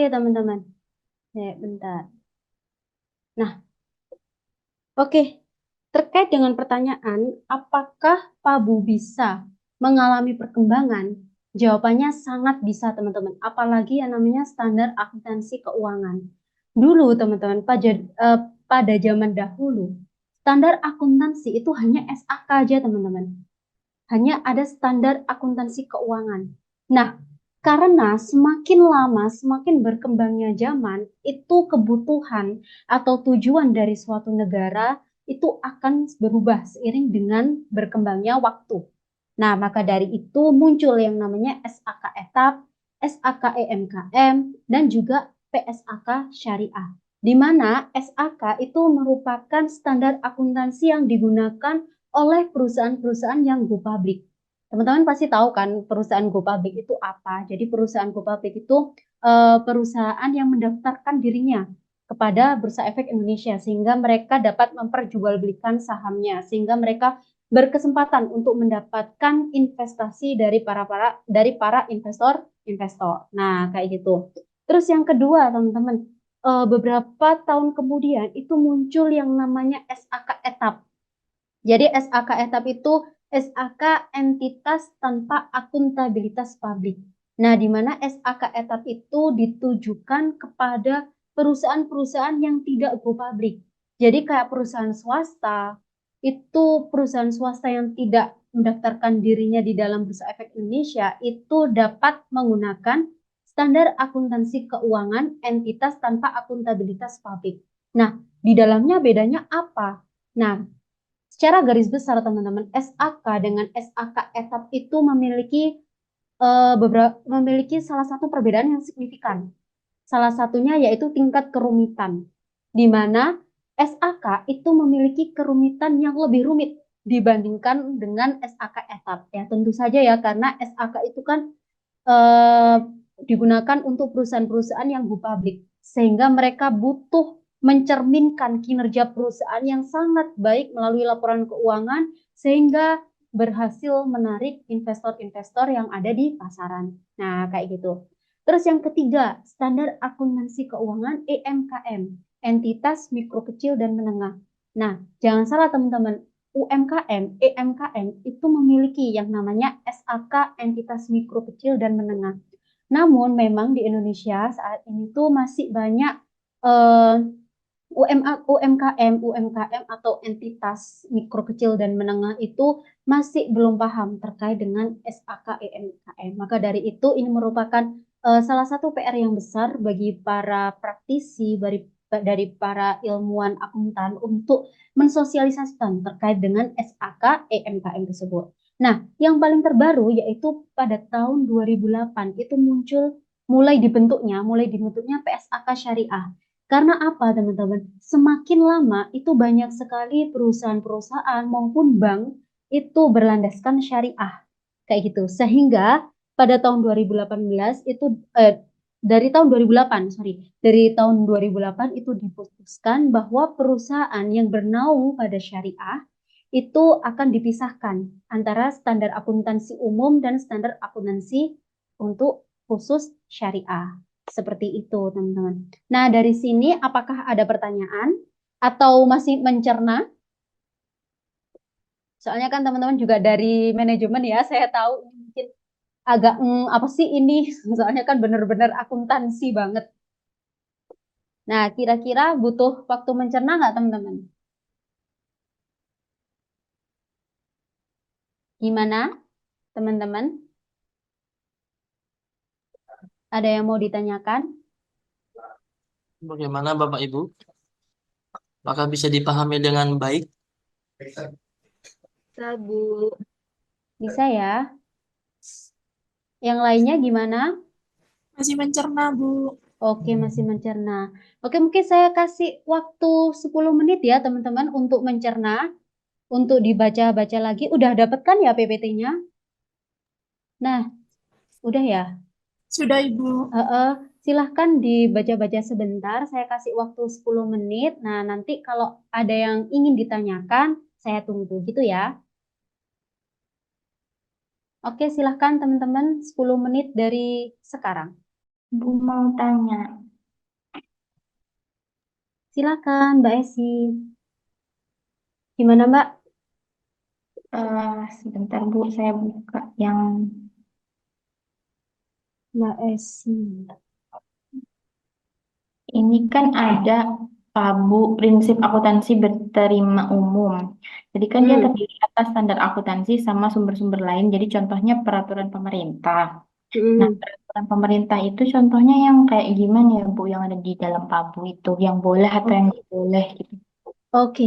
teman-teman. Bentar. Nah, oke. Terkait dengan pertanyaan, apakah Pabu bisa mengalami perkembangan? Jawabannya sangat bisa, teman-teman. Apalagi yang namanya standar akuntansi keuangan. Dulu, teman-teman, pada zaman dahulu, standar akuntansi itu hanya SAK aja, teman-teman. Hanya ada standar akuntansi keuangan. Nah, karena semakin lama, semakin berkembangnya zaman, itu kebutuhan atau tujuan dari suatu negara itu akan berubah seiring dengan berkembangnya waktu. Nah, maka dari itu muncul yang namanya SAK etap, SAK EMKM, dan juga PSAK syariah. Di mana SAK itu merupakan standar akuntansi yang digunakan oleh perusahaan-perusahaan yang go public. Teman-teman pasti tahu kan perusahaan go public itu apa. Jadi perusahaan go public itu perusahaan yang mendaftarkan dirinya kepada Bursa Efek Indonesia sehingga mereka dapat memperjualbelikan sahamnya sehingga mereka berkesempatan untuk mendapatkan investasi dari para investor-investor. Nah, kayak gitu. Terus yang kedua, teman-teman, beberapa tahun kemudian itu muncul yang namanya SAK etap. Jadi SAK etap itu SAK entitas tanpa akuntabilitas publik. Nah, di mana SAK etap itu ditujukan kepada perusahaan-perusahaan yang tidak go public. Jadi kayak perusahaan swasta, itu perusahaan swasta yang tidak mendaftarkan dirinya di dalam Bursa Efek Indonesia itu dapat menggunakan standar akuntansi keuangan entitas tanpa akuntabilitas publik. Nah, di dalamnya bedanya apa? Nah, secara garis besar teman-teman, SAK dengan SAK etap itu memiliki salah satu perbedaan yang signifikan. Salah satunya yaitu tingkat kerumitan, di mana SAK itu memiliki kerumitan yang lebih rumit dibandingkan dengan SAK etap. Ya, tentu saja ya karena SAK itu kan eh, digunakan untuk perusahaan-perusahaan yang go public, sehingga mereka butuh mencerminkan kinerja perusahaan yang sangat baik melalui laporan keuangan, sehingga berhasil menarik investor-investor yang ada di pasaran. Nah, kayak gitu. Terus yang ketiga, standar akuntansi keuangan EMKM, entitas mikro kecil dan menengah. Nah, jangan salah teman-teman, UMKM, EMKM itu memiliki yang namanya SAK entitas mikro kecil dan menengah. Namun memang di Indonesia saat ini tuh masih banyak UMKM atau entitas mikro kecil dan menengah itu masih belum paham terkait dengan SAK EMKM. Maka dari itu ini merupakan salah satu PR yang besar bagi para praktisi, dari para ilmuwan akuntan untuk mensosialisasikan terkait dengan SAK EMKM tersebut. Nah, yang paling terbaru yaitu pada tahun 2008 itu mulai dibentuknya PSAK Syariah. Karena apa, teman-teman? Semakin lama itu banyak sekali perusahaan-perusahaan maupun bank itu berlandaskan syariah. Kayak gitu. Sehingga pada tahun 2018 itu dari tahun 2008, dari tahun 2008 itu diputuskan bahwa perusahaan yang bernaung pada syariah itu akan dipisahkan antara standar akuntansi umum dan standar akuntansi untuk khusus syariah. Seperti itu, teman-teman. Nah, dari sini apakah ada pertanyaan atau masih mencerna? Soalnya kan teman-teman juga dari manajemen ya, saya tahu mungkin agak apa sih ini? Soalnya kan benar-benar akuntansi banget. Nah, kira-kira butuh waktu mencerna nggak, teman-teman? Gimana, teman-teman? Ada yang mau ditanyakan? Bagaimana Bapak Ibu? Apakah bisa dipahami dengan baik? Bisa, Bu. Bisa ya? Yang lainnya gimana? Masih mencerna, Bu. Oke, masih mencerna. Oke, mungkin saya kasih waktu 10 menit ya, teman-teman, untuk mencerna, untuk dibaca-baca lagi. Udah dapet kan ya PPT-nya? Nah, udah ya? Sudah, Ibu. Silahkan dibaca-baca sebentar. Saya kasih waktu 10 menit. Nah, nanti kalau ada yang ingin ditanyakan, saya tunggu gitu ya. Oke, silahkan teman-teman 10 menit dari sekarang. Bu mau tanya, Silakan Mbak Esi. Gimana Mbak? Sebentar Bu, saya buka yang Mbak Esi. ini kan ada Bu, prinsip akuntansi berterima umum. Jadi kan dia Hmm, terdiri atas standar akuntansi sama sumber-sumber lain. Jadi contohnya peraturan pemerintah. Nah, hmm. peraturan pemerintah itu contohnya yang kayak gimana ya Bu, yang ada di dalam PABU itu, yang boleh atau yang Oke, nggak boleh gitu. oke,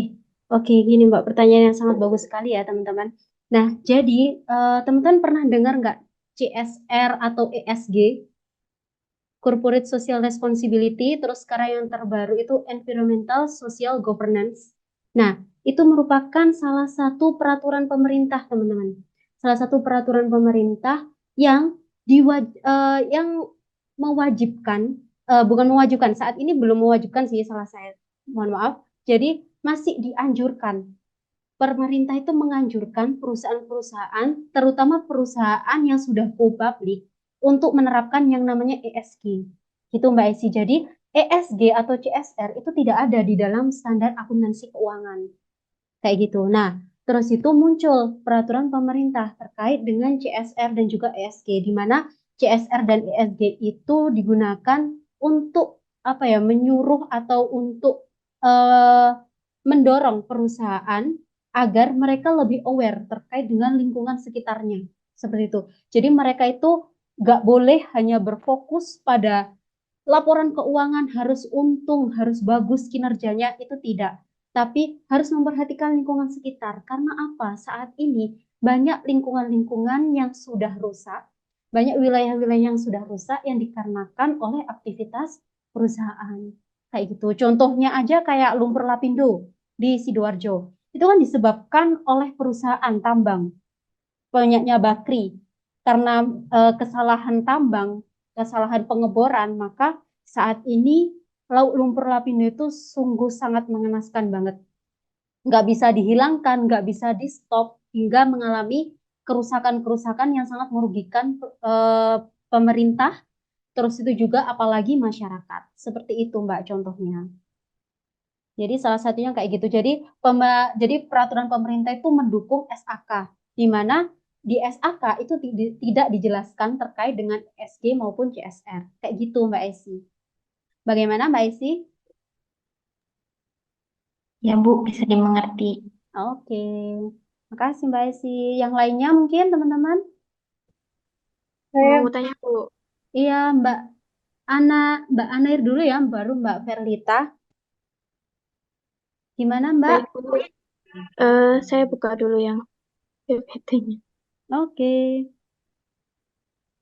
oke. Gini Mbak, pertanyaan yang sangat bagus sekali ya teman-teman. Nah, jadi teman-teman pernah dengar nggak CSR atau ESG? Corporate Social Responsibility, terus sekarang yang terbaru itu Environmental Social Governance. Nah, itu merupakan salah satu peraturan pemerintah, teman-teman. Salah satu peraturan pemerintah yang yang mewajibkan, bukan mewajibkan, saat ini belum mewajibkan sih, salah saya, mohon maaf. Jadi masih dianjurkan. Pemerintah itu menganjurkan perusahaan-perusahaan, terutama perusahaan yang sudah go public, untuk menerapkan yang namanya ESG. Gitu Mbak Esi. Jadi ESG atau CSR itu tidak ada di dalam standar akuntansi keuangan. Kayak gitu. Nah, terus itu muncul peraturan pemerintah terkait dengan CSR dan juga ESG, di mana CSR dan ESG itu digunakan untuk apa ya, menyuruh atau untuk eh, mendorong perusahaan agar mereka lebih aware terkait dengan lingkungan sekitarnya. Seperti itu. Jadi mereka itu nggak boleh hanya berfokus pada laporan keuangan harus untung, harus bagus kinerjanya, itu tidak. Tapi harus memperhatikan lingkungan sekitar. Karena apa? Saat ini banyak lingkungan-lingkungan yang sudah rusak, banyak wilayah-wilayah yang sudah rusak yang dikarenakan oleh aktivitas perusahaan. Kayak gitu. Contohnya aja kayak lumpur lapindo di Sidoarjo. Itu kan disebabkan oleh perusahaan tambang, banyaknya bakri. Karena kesalahan tambang, kesalahan pengeboran, maka saat ini laut lumpur lapindo itu sungguh sangat mengenaskan banget. Nggak bisa dihilangkan, nggak bisa di stop, hingga mengalami kerusakan-kerusakan yang sangat merugikan pemerintah, terus itu juga apalagi masyarakat. Seperti itu Mbak contohnya. Jadi salah satunya kayak gitu. Jadi peraturan pemerintah itu mendukung SAK, di mana di SAK itu tidak dijelaskan terkait dengan ESG maupun CSR. Kayak gitu Mbak Esi. Bagaimana Mbak Esi? Ya Bu, bisa dimengerti. Oke. Makasih Mbak Esi. Yang lainnya mungkin teman-teman? Mau tanya Bu. Iya, Ana, Mbak Anair dulu ya, baru Mbak Verlita. Gimana Mbak? Baik Bu. Saya buka dulu yang PPT-nya. Oke.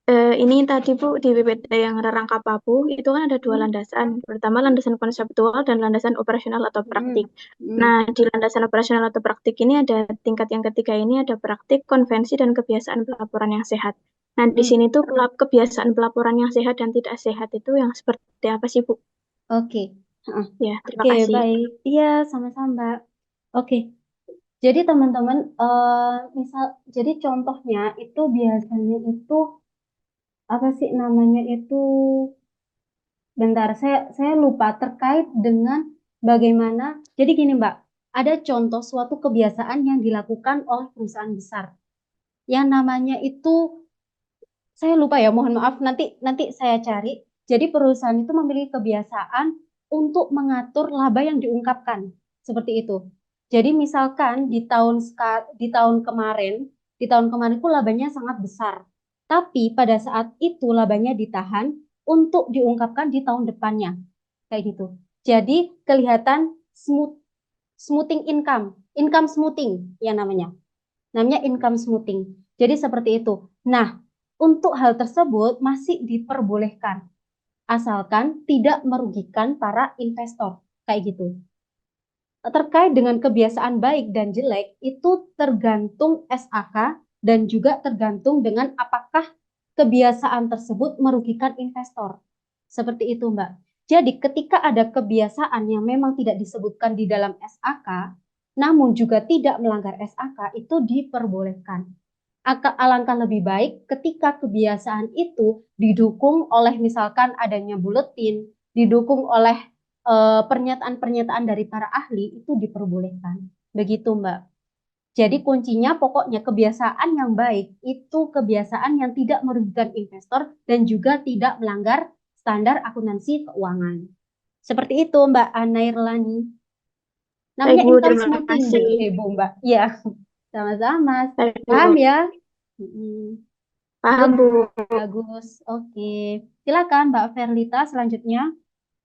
Ini tadi Bu di PPT yang rangka PABU itu kan ada dua Hmm, landasan, pertama landasan konseptual dan landasan operasional atau praktik. hmm, Nah, di landasan operasional atau praktik ini ada tingkat yang ketiga ini ada praktik, konvensi, dan kebiasaan pelaporan yang sehat. Nah, di hmm. sini tuh kebiasaan pelaporan yang sehat dan tidak sehat itu yang seperti apa sih Bu? Oke. Heeh. Ya, terima Oke, kasih. baik. Iya, sama-sama Mbak. Oke. Jadi teman-teman, jadi contohnya itu biasanya itu apa sih namanya itu? Bentar, saya lupa terkait dengan bagaimana. Jadi gini Mbak, ada contoh suatu kebiasaan yang dilakukan oleh perusahaan besar. Yang namanya itu saya lupa ya, mohon maaf. Nanti nanti saya cari. Jadi perusahaan itu memiliki kebiasaan untuk mengatur laba yang diungkapkan seperti itu. Jadi misalkan di tahun kemarin itu labanya sangat besar. Tapi pada saat itu labanya ditahan untuk diungkapkan di tahun depannya. Kayak gitu. Jadi kelihatan smoothing income, income smoothing ya namanya. Namanya income smoothing. Jadi seperti itu. Nah, untuk hal tersebut masih diperbolehkan asalkan tidak merugikan para investor. Kayak gitu. Terkait dengan kebiasaan baik dan jelek itu tergantung SAK dan juga tergantung dengan apakah kebiasaan tersebut merugikan investor. Seperti itu, Mbak. Jadi ketika ada kebiasaan yang memang tidak disebutkan di dalam SAK, namun juga tidak melanggar SAK, itu diperbolehkan. Alangkah lebih baik ketika kebiasaan itu didukung oleh misalkan adanya buletin, didukung oleh pernyataan-pernyataan dari para ahli itu diperbolehkan. Begitu, Mbak. Jadi kuncinya pokoknya kebiasaan yang baik itu kebiasaan yang tidak merugikan investor dan juga tidak melanggar standar akuntansi keuangan. Seperti itu, Mbak Anairlani. Baik, Namanya Bu. income Terima smoothing, Bu. kasih. Bu, Mbak. Iya, sama-sama. Baik, Bu. Paham ya? Mm-mm. Paham, Bu. Bagus. Oke. Silakan Mbak Verlita selanjutnya.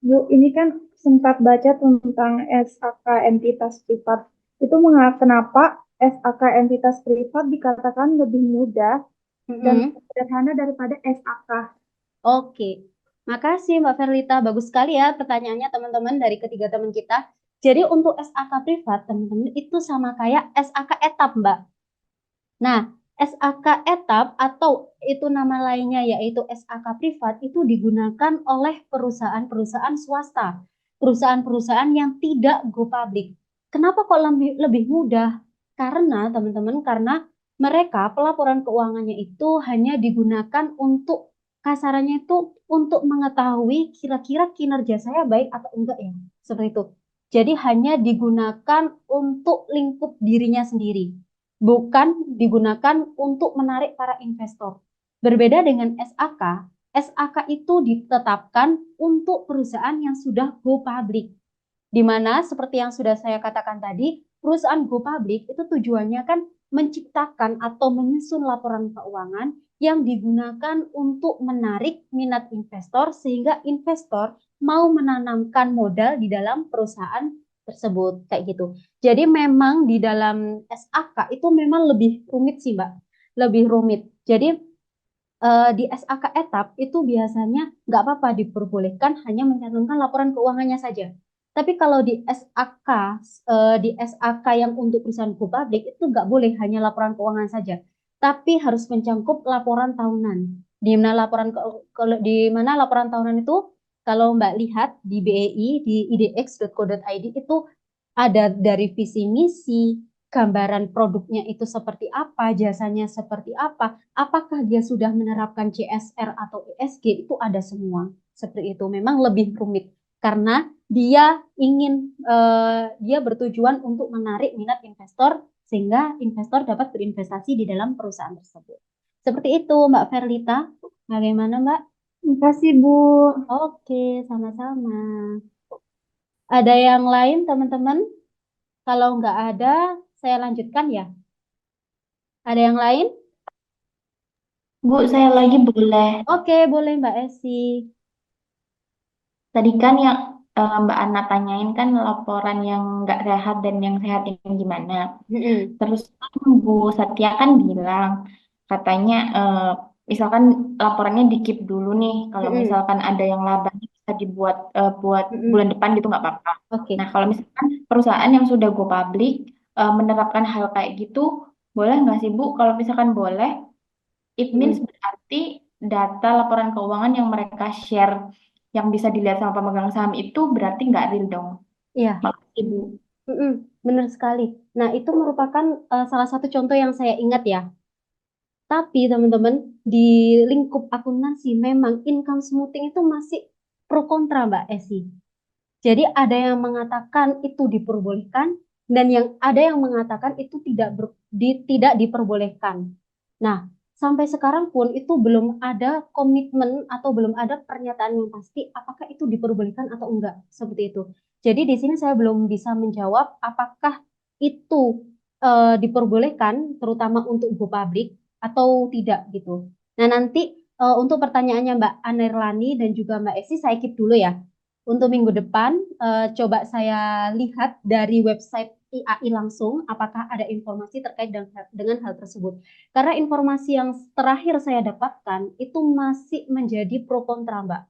Bu, ini kan sempat baca tentang SAK entitas privat. Itu kenapa SAK entitas privat dikatakan lebih mudah dan Mm-mm. sederhana daripada SAK? Oke. Makasih Mbak Verlita. Bagus sekali ya pertanyaannya teman-teman dari ketiga teman kita. Jadi untuk SAK privat, teman-teman, itu sama kayak SAK etap, Mbak. Nah, SAK etap atau itu nama lainnya yaitu SAK privat itu digunakan oleh perusahaan-perusahaan swasta, perusahaan-perusahaan yang tidak go public. Kenapa kok lebih mudah? Karena teman-teman, karena mereka pelaporan keuangannya itu hanya digunakan untuk kasarannya itu untuk mengetahui kira-kira kinerja saya baik atau enggak ya, seperti itu. Jadi hanya digunakan untuk lingkup dirinya sendiri, bukan digunakan untuk menarik para investor. Berbeda dengan SAK, SAK itu ditetapkan untuk perusahaan yang sudah go public, di mana seperti yang sudah saya katakan tadi, perusahaan go public itu tujuannya kan menciptakan atau menyusun laporan keuangan yang digunakan untuk menarik minat investor sehingga investor mau menanamkan modal di dalam perusahaan tersebut kayak gitu. Jadi memang di dalam SAK itu memang lebih rumit sih, Mbak. Lebih rumit. Jadi di SAK etap itu biasanya nggak apa-apa diperbolehkan hanya mencantumkan laporan keuangannya saja. Tapi kalau di SAK yang untuk perusahaan go public itu nggak boleh hanya laporan keuangan saja, tapi harus mencakup laporan tahunan. Di mana laporan tahunan itu kalau Mbak lihat di BEI di idx.co.id itu ada dari visi misi, gambaran produknya itu seperti apa, jasanya seperti apa, apakah dia sudah menerapkan CSR atau ESG, itu ada semua. Seperti itu. Memang lebih rumit karena dia bertujuan untuk menarik minat investor sehingga investor dapat berinvestasi di dalam perusahaan tersebut. Seperti itu, Mbak Verlita. Bagaimana, Mbak? Terima kasih, Bu. Oke, sama-sama. Ada yang lain, teman-teman? Kalau nggak ada, saya lanjutkan ya. Ada yang lain? Bu, saya lagi boleh. Oke, boleh Mbak Esi. Tadi kan yang Mbak Ana tanyain kan laporan yang nggak sehat dan yang sehat yang gimana. Mm-mm. Terus kan Bu Satya kan bilang katanya misalkan laporannya di-keep dulu nih. Kalau Mm-mm. misalkan ada yang labanya bisa dibuat buat Mm-mm. bulan depan gitu nggak apa-apa. Oke. Nah kalau misalkan perusahaan yang sudah go public menerapkan hal kayak gitu, boleh nggak sih Bu? Kalau misalkan boleh, it means Mm-mm. berarti data laporan keuangan yang mereka share yang bisa dilihat sama pemegang saham itu berarti nggak real dong. Iya. Makasih Bu. Mm-mm. Benar sekali. Nah, itu merupakan salah satu contoh yang saya ingat ya. Tapi teman-teman, di lingkup akuntansi memang income smoothing itu masih pro kontra, Mbak Esi. Jadi ada yang mengatakan itu diperbolehkan dan ada yang mengatakan itu tidak diperbolehkan. Nah, sampai sekarang pun itu belum ada komitmen atau belum ada pernyataan yang pasti apakah itu diperbolehkan atau enggak, seperti itu. Jadi di sini saya belum bisa menjawab apakah itu diperbolehkan terutama untuk go public atau tidak gitu. Nah, nanti untuk pertanyaannya Mbak Anerlani dan juga Mbak Esi saya keep dulu ya. Untuk minggu depan, coba saya lihat dari website IAI langsung apakah ada informasi terkait dengan hal tersebut. Karena informasi yang terakhir saya dapatkan itu masih menjadi pro kontra, Mbak.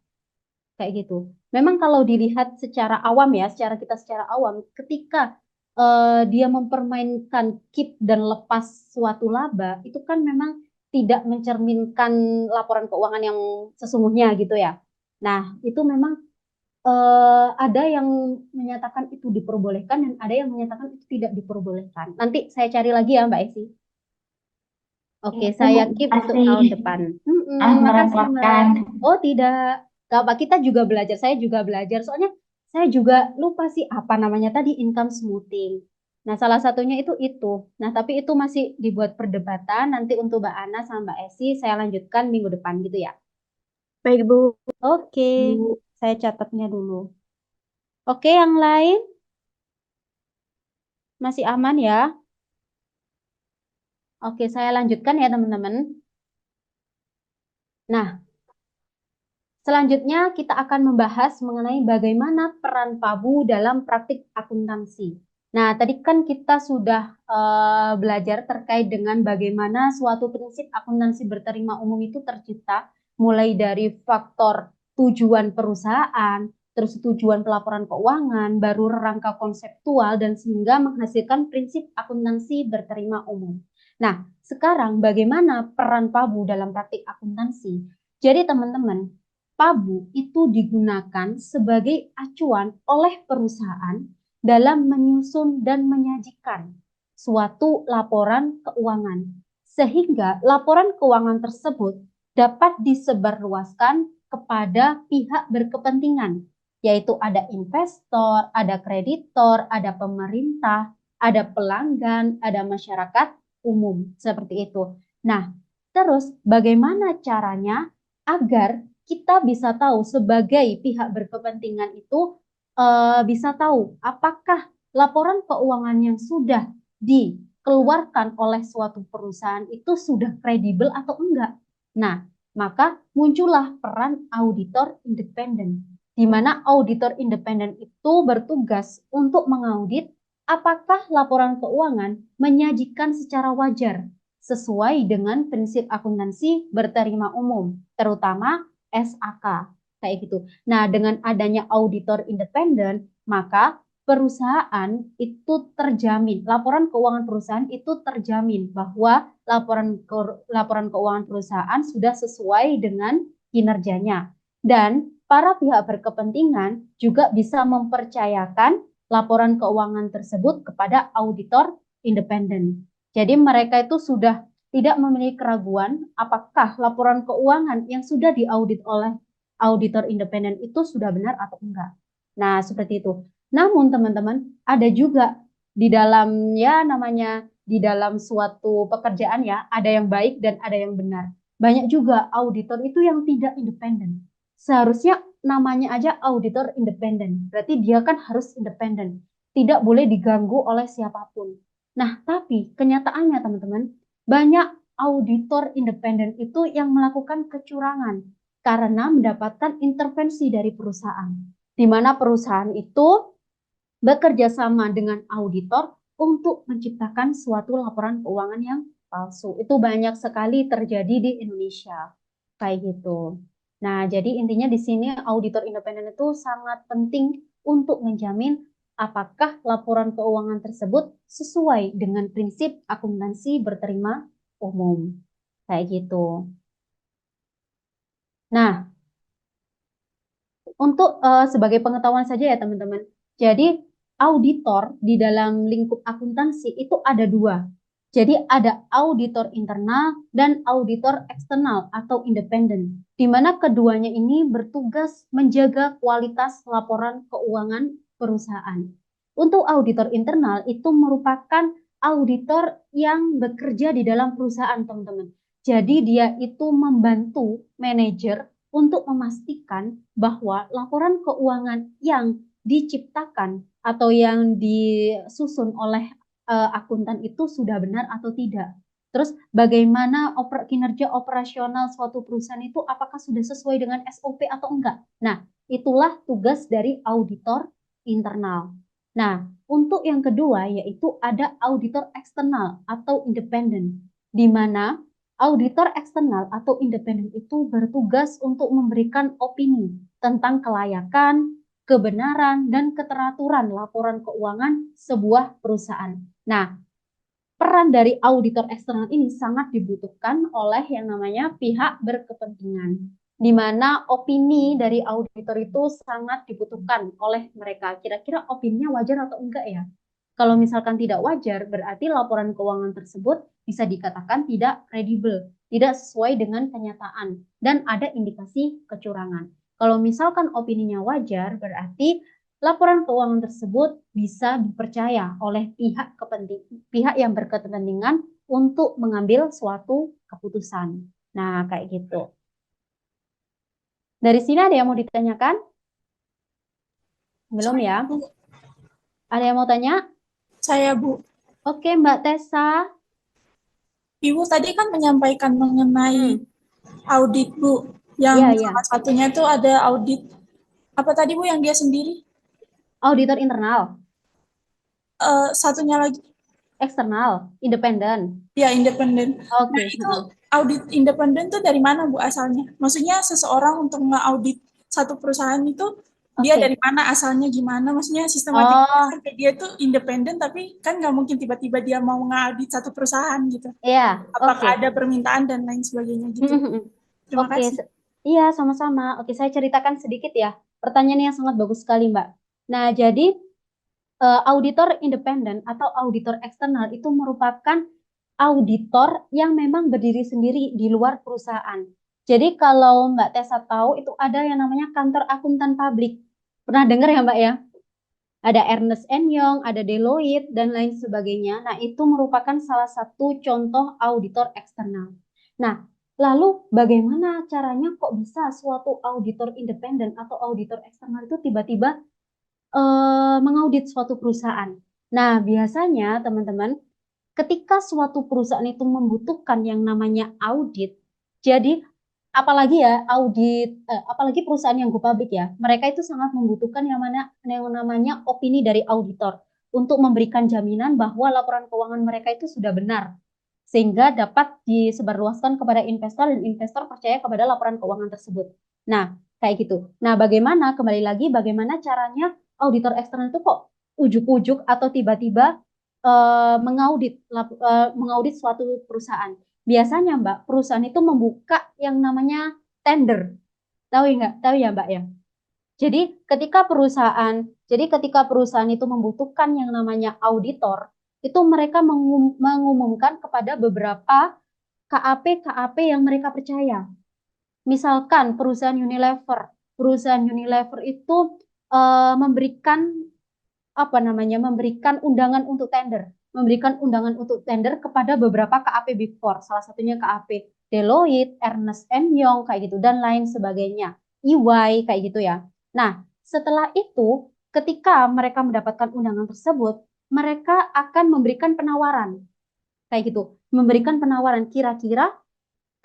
Kayak gitu. Memang kalau dilihat secara awam ya, secara awam, ketika dia mempermainkan keep dan lepas suatu laba, itu kan memang tidak mencerminkan laporan keuangan yang sesungguhnya gitu ya. Nah, itu memang ada yang menyatakan itu diperbolehkan dan ada yang menyatakan itu tidak diperbolehkan. Nanti saya cari lagi ya Mbak Esi. Oke, Oke, saya Bu. keep untuk Makasih. tahun depan. Ah, Makasih Mbak. merepotkan. Oh tidak, Gak apa, kita juga belajar. Saya juga belajar. Soalnya saya juga lupa sih apa namanya tadi, income smoothing. Nah, salah satunya itu. Nah, tapi itu masih dibuat perdebatan. Nanti untuk Mbak Ana sama Mbak Esi saya lanjutkan minggu depan gitu ya. Baik, Bu. Oke, saya catatnya dulu. Oke, yang lain masih aman ya? Oke, saya lanjutkan ya teman-teman. Nah, selanjutnya kita akan membahas mengenai bagaimana peran PABU dalam praktik akuntansi. Nah, tadi kan kita sudah belajar terkait dengan bagaimana suatu prinsip akuntansi berterima umum itu tercipta, mulai dari faktor tujuan perusahaan, terus tujuan pelaporan keuangan, baru rangka konseptual, dan sehingga menghasilkan prinsip akuntansi berterima umum. Nah, sekarang bagaimana peran PABU dalam praktik akuntansi? Jadi teman-teman, PABU itu digunakan sebagai acuan oleh perusahaan dalam menyusun dan menyajikan suatu laporan keuangan, sehingga laporan keuangan tersebut dapat disebarluaskan kepada pihak berkepentingan, yaitu ada investor, ada kreditor, ada pemerintah, ada pelanggan, ada masyarakat umum, seperti itu. Nah, terus bagaimana caranya agar kita bisa tahu sebagai pihak berkepentingan itu bisa tahu apakah laporan keuangan yang sudah dikeluarkan oleh suatu perusahaan itu sudah kredibel atau enggak. Nah, maka muncullah peran auditor independen, di mana auditor independen itu bertugas untuk mengaudit apakah laporan keuangan menyajikan secara wajar sesuai dengan prinsip akuntansi berterima umum, terutama SAK, kayak gitu. Nah, dengan adanya auditor independen, maka perusahaan itu terjamin, laporan keuangan perusahaan itu terjamin bahwa laporan keuangan perusahaan sudah sesuai dengan kinerjanya. Dan para pihak berkepentingan juga bisa mempercayakan laporan keuangan tersebut kepada auditor independen. Jadi mereka itu sudah tidak memiliki keraguan apakah laporan keuangan yang sudah diaudit oleh auditor independen itu sudah benar atau enggak. Nah, seperti itu. Namun teman-teman, ada juga di dalam ya namanya di dalam suatu pekerjaan ya, ada yang baik dan ada yang benar. Banyak juga auditor itu yang tidak independen. Seharusnya namanya aja auditor independen. Berarti dia kan harus independen. Tidak boleh diganggu oleh siapapun. Nah, tapi kenyataannya teman-teman, banyak auditor independen itu yang melakukan kecurangan karena mendapatkan intervensi dari perusahaan, di mana perusahaan itu bekerja sama dengan auditor untuk menciptakan suatu laporan keuangan yang palsu. Itu banyak sekali terjadi di Indonesia, kayak gitu. Nah, jadi intinya di sini auditor independen itu sangat penting untuk menjamin apakah laporan keuangan tersebut sesuai dengan prinsip akuntansi berterima umum. Kayak gitu. Nah, untuk sebagai pengetahuan saja ya teman-teman. Jadi auditor di dalam lingkup akuntansi itu ada dua. Jadi ada auditor internal dan auditor eksternal atau independen, di mana keduanya ini bertugas menjaga kualitas laporan keuangan perusahaan. Untuk auditor internal itu merupakan auditor yang bekerja di dalam perusahaan, teman-teman. Jadi dia itu membantu manajer untuk memastikan bahwa laporan keuangan yang diciptakan atau yang disusun oleh akuntan itu sudah benar atau tidak. Terus bagaimana kinerja operasional suatu perusahaan itu apakah sudah sesuai dengan SOP atau enggak. Nah, itulah tugas dari auditor internal. Nah, untuk yang kedua yaitu ada auditor eksternal atau independen, di mana auditor eksternal atau independen itu bertugas untuk memberikan opini tentang kelayakan, kebenaran, dan keteraturan laporan keuangan sebuah perusahaan. Nah, peran dari auditor eksternal ini sangat dibutuhkan oleh yang namanya pihak berkepentingan, di mana opini dari auditor itu sangat dibutuhkan oleh mereka. Kira-kira opininya wajar atau enggak ya? Kalau misalkan tidak wajar, berarti laporan keuangan tersebut bisa dikatakan tidak kredibel, tidak sesuai dengan kenyataan, dan ada indikasi kecurangan. Kalau misalkan opininya wajar, berarti laporan keuangan tersebut bisa dipercaya oleh pihak yang berkepentingan untuk mengambil suatu keputusan. Nah, kayak gitu. Dari sini ada yang mau ditanyakan? Belum ya? Bu, Ada yang mau tanya? saya Bu. Oke, Mbak Tessa. Ibu tadi kan menyampaikan mengenai audit Bu, Iya, yang iya. salah satunya itu ada audit apa tadi Bu yang dia sendiri? Auditor internal, Satunya lagi eksternal, independen. ya independen. Oke. Nah itu audit independen tuh dari mana Bu asalnya? Maksudnya seseorang untuk nge-audit satu perusahaan itu dia Oke. dari mana asalnya gimana? Maksudnya sistematikanya Oh, sampai dia tuh independen tapi kan nggak mungkin tiba-tiba dia mau nge-audit satu perusahaan gitu. iya. Oke. Apakah ada permintaan dan lain sebagainya gitu? Terima Oke, kasih. iya sama-sama. Oke, saya ceritakan sedikit ya. Pertanyaan yang sangat bagus sekali, Mbak. Nah, jadi auditor independen atau auditor eksternal itu merupakan auditor yang memang berdiri sendiri di luar perusahaan. Jadi kalau Mbak Tessa tahu itu ada yang namanya kantor akuntan publik. Pernah dengar ya, Mbak ya? Ada Ernst Young, ada Deloitte, dan lain sebagainya. Nah, itu merupakan salah satu contoh auditor eksternal. Nah, lalu bagaimana caranya kok bisa suatu auditor independen atau auditor eksternal itu tiba-tiba mengaudit suatu perusahaan? Nah, biasanya teman-teman, ketika suatu perusahaan itu membutuhkan yang namanya audit, jadi apalagi perusahaan yang go public ya, mereka itu sangat membutuhkan yang namanya opini dari auditor untuk memberikan jaminan bahwa laporan keuangan mereka itu sudah benar sehingga dapat disebarluaskan kepada investor dan investor percaya kepada laporan keuangan tersebut. Nah, kayak gitu. Nah, kembali lagi bagaimana caranya auditor eksternal itu kok ujuk-ujuk atau tiba-tiba mengaudit suatu perusahaan. Biasanya Mbak, perusahaan itu membuka yang namanya tender. Tahu nggak? Tahu ya Mbak ya? Jadi ketika perusahaan itu membutuhkan yang namanya auditor, itu mereka mengumumkan kepada beberapa KAP yang mereka percaya. Misalkan perusahaan Unilever itu memberikan memberikan undangan untuk tender kepada beberapa KAP Big Four, salah satunya KAP Deloitte, Ernst Young kayak gitu dan lain sebagainya, EY kayak gitu ya. Nah, setelah itu ketika mereka mendapatkan undangan tersebut, mereka akan memberikan penawaran kayak gitu, memberikan penawaran kira-kira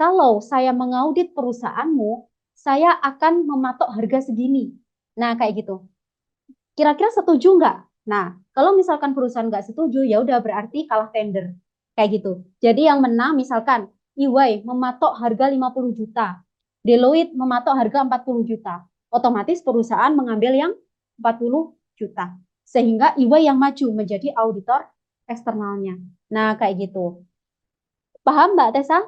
kalau saya mengaudit perusahaanmu, saya akan mematok harga segini. Nah, kayak gitu. Kira-kira setuju nggak? Nah, kalau misalkan perusahaan nggak setuju, ya udah berarti kalah tender. Kayak gitu. Jadi yang menang misalkan EY mematok harga 50 juta, Deloitte mematok harga 40 juta. Otomatis perusahaan mengambil yang 40 juta. Sehingga EY yang maju menjadi auditor eksternalnya. Nah, kayak gitu. Paham Mbak Tessa?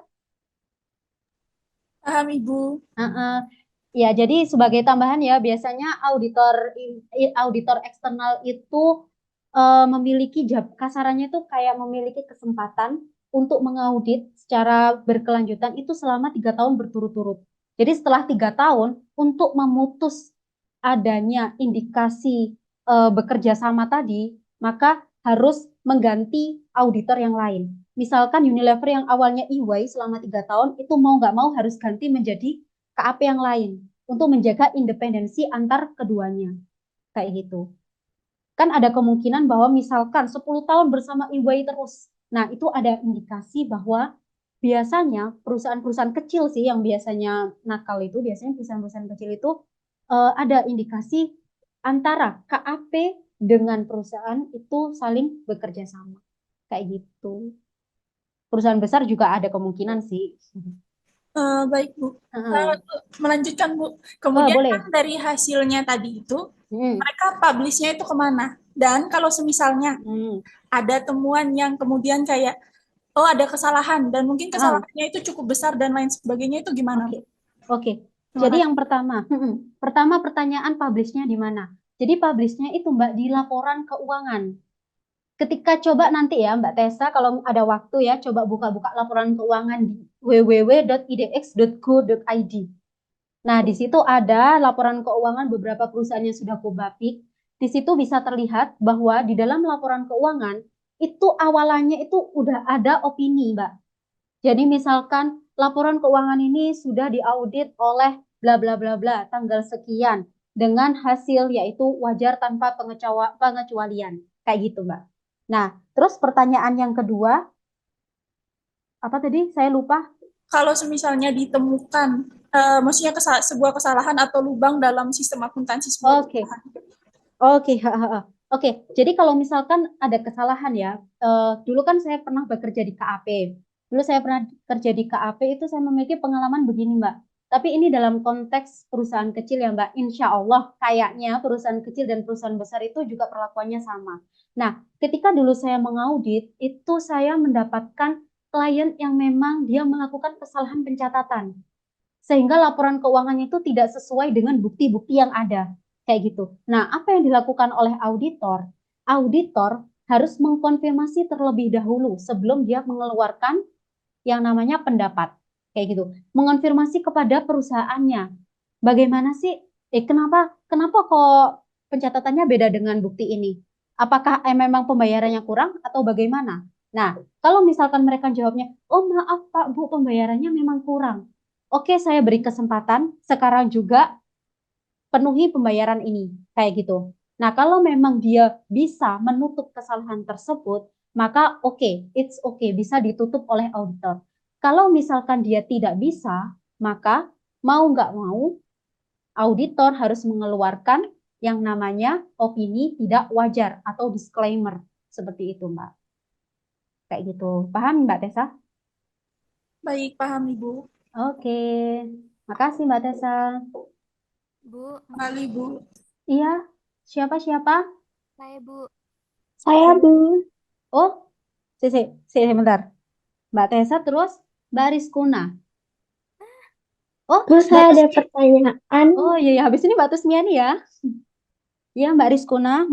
Paham Ibu. Ya, jadi sebagai tambahan ya, biasanya auditor eksternal itu memiliki kasarannya itu kayak memiliki kesempatan untuk mengaudit secara berkelanjutan itu selama 3 tahun berturut-turut. Jadi setelah 3 tahun untuk memutus adanya indikasi bekerja sama tadi, maka harus mengganti auditor yang lain. Misalkan Unilever yang awalnya EY selama 3 tahun itu mau nggak mau harus ganti menjadi KAP yang lain untuk menjaga independensi antar keduanya. Kayak gitu. Kan ada kemungkinan bahwa misalkan 10 tahun bersama EY terus. Nah, itu ada indikasi bahwa biasanya perusahaan-perusahaan kecil sih yang biasanya nakal itu, biasanya perusahaan-perusahaan kecil itu ada indikasi antara KAP dengan perusahaan itu saling bekerja sama. Kayak gitu. Perusahaan besar juga ada kemungkinan sih. Baik Bu. Saya melanjutkan Bu. Kemudian boleh. kan dari hasilnya tadi itu, mereka publish-nya itu kemana? Dan kalau semisalnya ada temuan yang kemudian kayak, oh ada kesalahan, dan mungkin kesalahannya itu cukup besar dan lain sebagainya, itu gimana Bu? Oke. Jadi yang pertama pertanyaan publish-nya di mana? Jadi publish-nya itu Mbak di laporan keuangan. Ketika coba nanti ya Mbak Tessa, kalau ada waktu ya, coba buka-buka laporan keuangan di www.idx.go.id. Nah, di situ ada laporan keuangan beberapa perusahaan yang sudah go public. di situ bisa terlihat bahwa di dalam laporan keuangan itu awalannya itu udah ada opini, Mbak. Jadi misalkan laporan keuangan ini sudah diaudit oleh bla bla bla bla tanggal sekian dengan hasil yaitu wajar tanpa pengecualian. Kayak gitu, Mbak. Nah, terus pertanyaan yang kedua, apa tadi? Saya lupa. Kalau misalnya ditemukan, maksudnya sebuah kesalahan atau lubang dalam sistem akuntansi sebuah Oke. perusahaan. Oke, Oke, jadi kalau misalkan ada kesalahan ya, dulu kan saya pernah bekerja di KAP. Dulu saya pernah kerja di KAP itu saya memiliki pengalaman begini, Mbak. Tapi ini dalam konteks perusahaan kecil ya, Mbak. Insya Allah kayaknya perusahaan kecil dan perusahaan besar itu juga perlakuannya sama. Nah, ketika dulu saya mengaudit, itu saya mendapatkan klien yang memang dia melakukan kesalahan pencatatan. Sehingga laporan keuangannya itu tidak sesuai dengan bukti-bukti yang ada. Kayak gitu. Nah, apa yang dilakukan oleh auditor? Auditor harus mengkonfirmasi terlebih dahulu sebelum dia mengeluarkan yang namanya pendapat. Kayak gitu. Mengonfirmasi kepada perusahaannya. Bagaimana sih? Kenapa kok pencatatannya beda dengan bukti ini? Apakah memang pembayarannya kurang atau bagaimana? Nah, kalau misalkan mereka jawabnya, oh maaf Pak Bu, pembayarannya memang kurang. Oke, saya beri kesempatan sekarang juga penuhi pembayaran ini, kayak gitu. Nah, kalau memang dia bisa menutup kesalahan tersebut, maka it's okay, bisa ditutup oleh auditor. Kalau misalkan dia tidak bisa, maka mau nggak mau, auditor harus mengeluarkan yang namanya opini tidak wajar atau disclaimer. Seperti itu, Mbak. Kayak gitu. Paham, Mbak Tessa? Baik, paham Ibu. Oke. Makasih, Mbak Tessa. Bu, Kembali Bu. Iya, siapa? saya Bu. Saya, Bu. Oh, sebentar. Mbak Tessa terus Mbak Rizkuna. Oh, Bu, saya ada Tusmi- pertanyaan. Oh iya, habis ini Mbak Tusmiani ya. Iya, Mbak Rizkuna.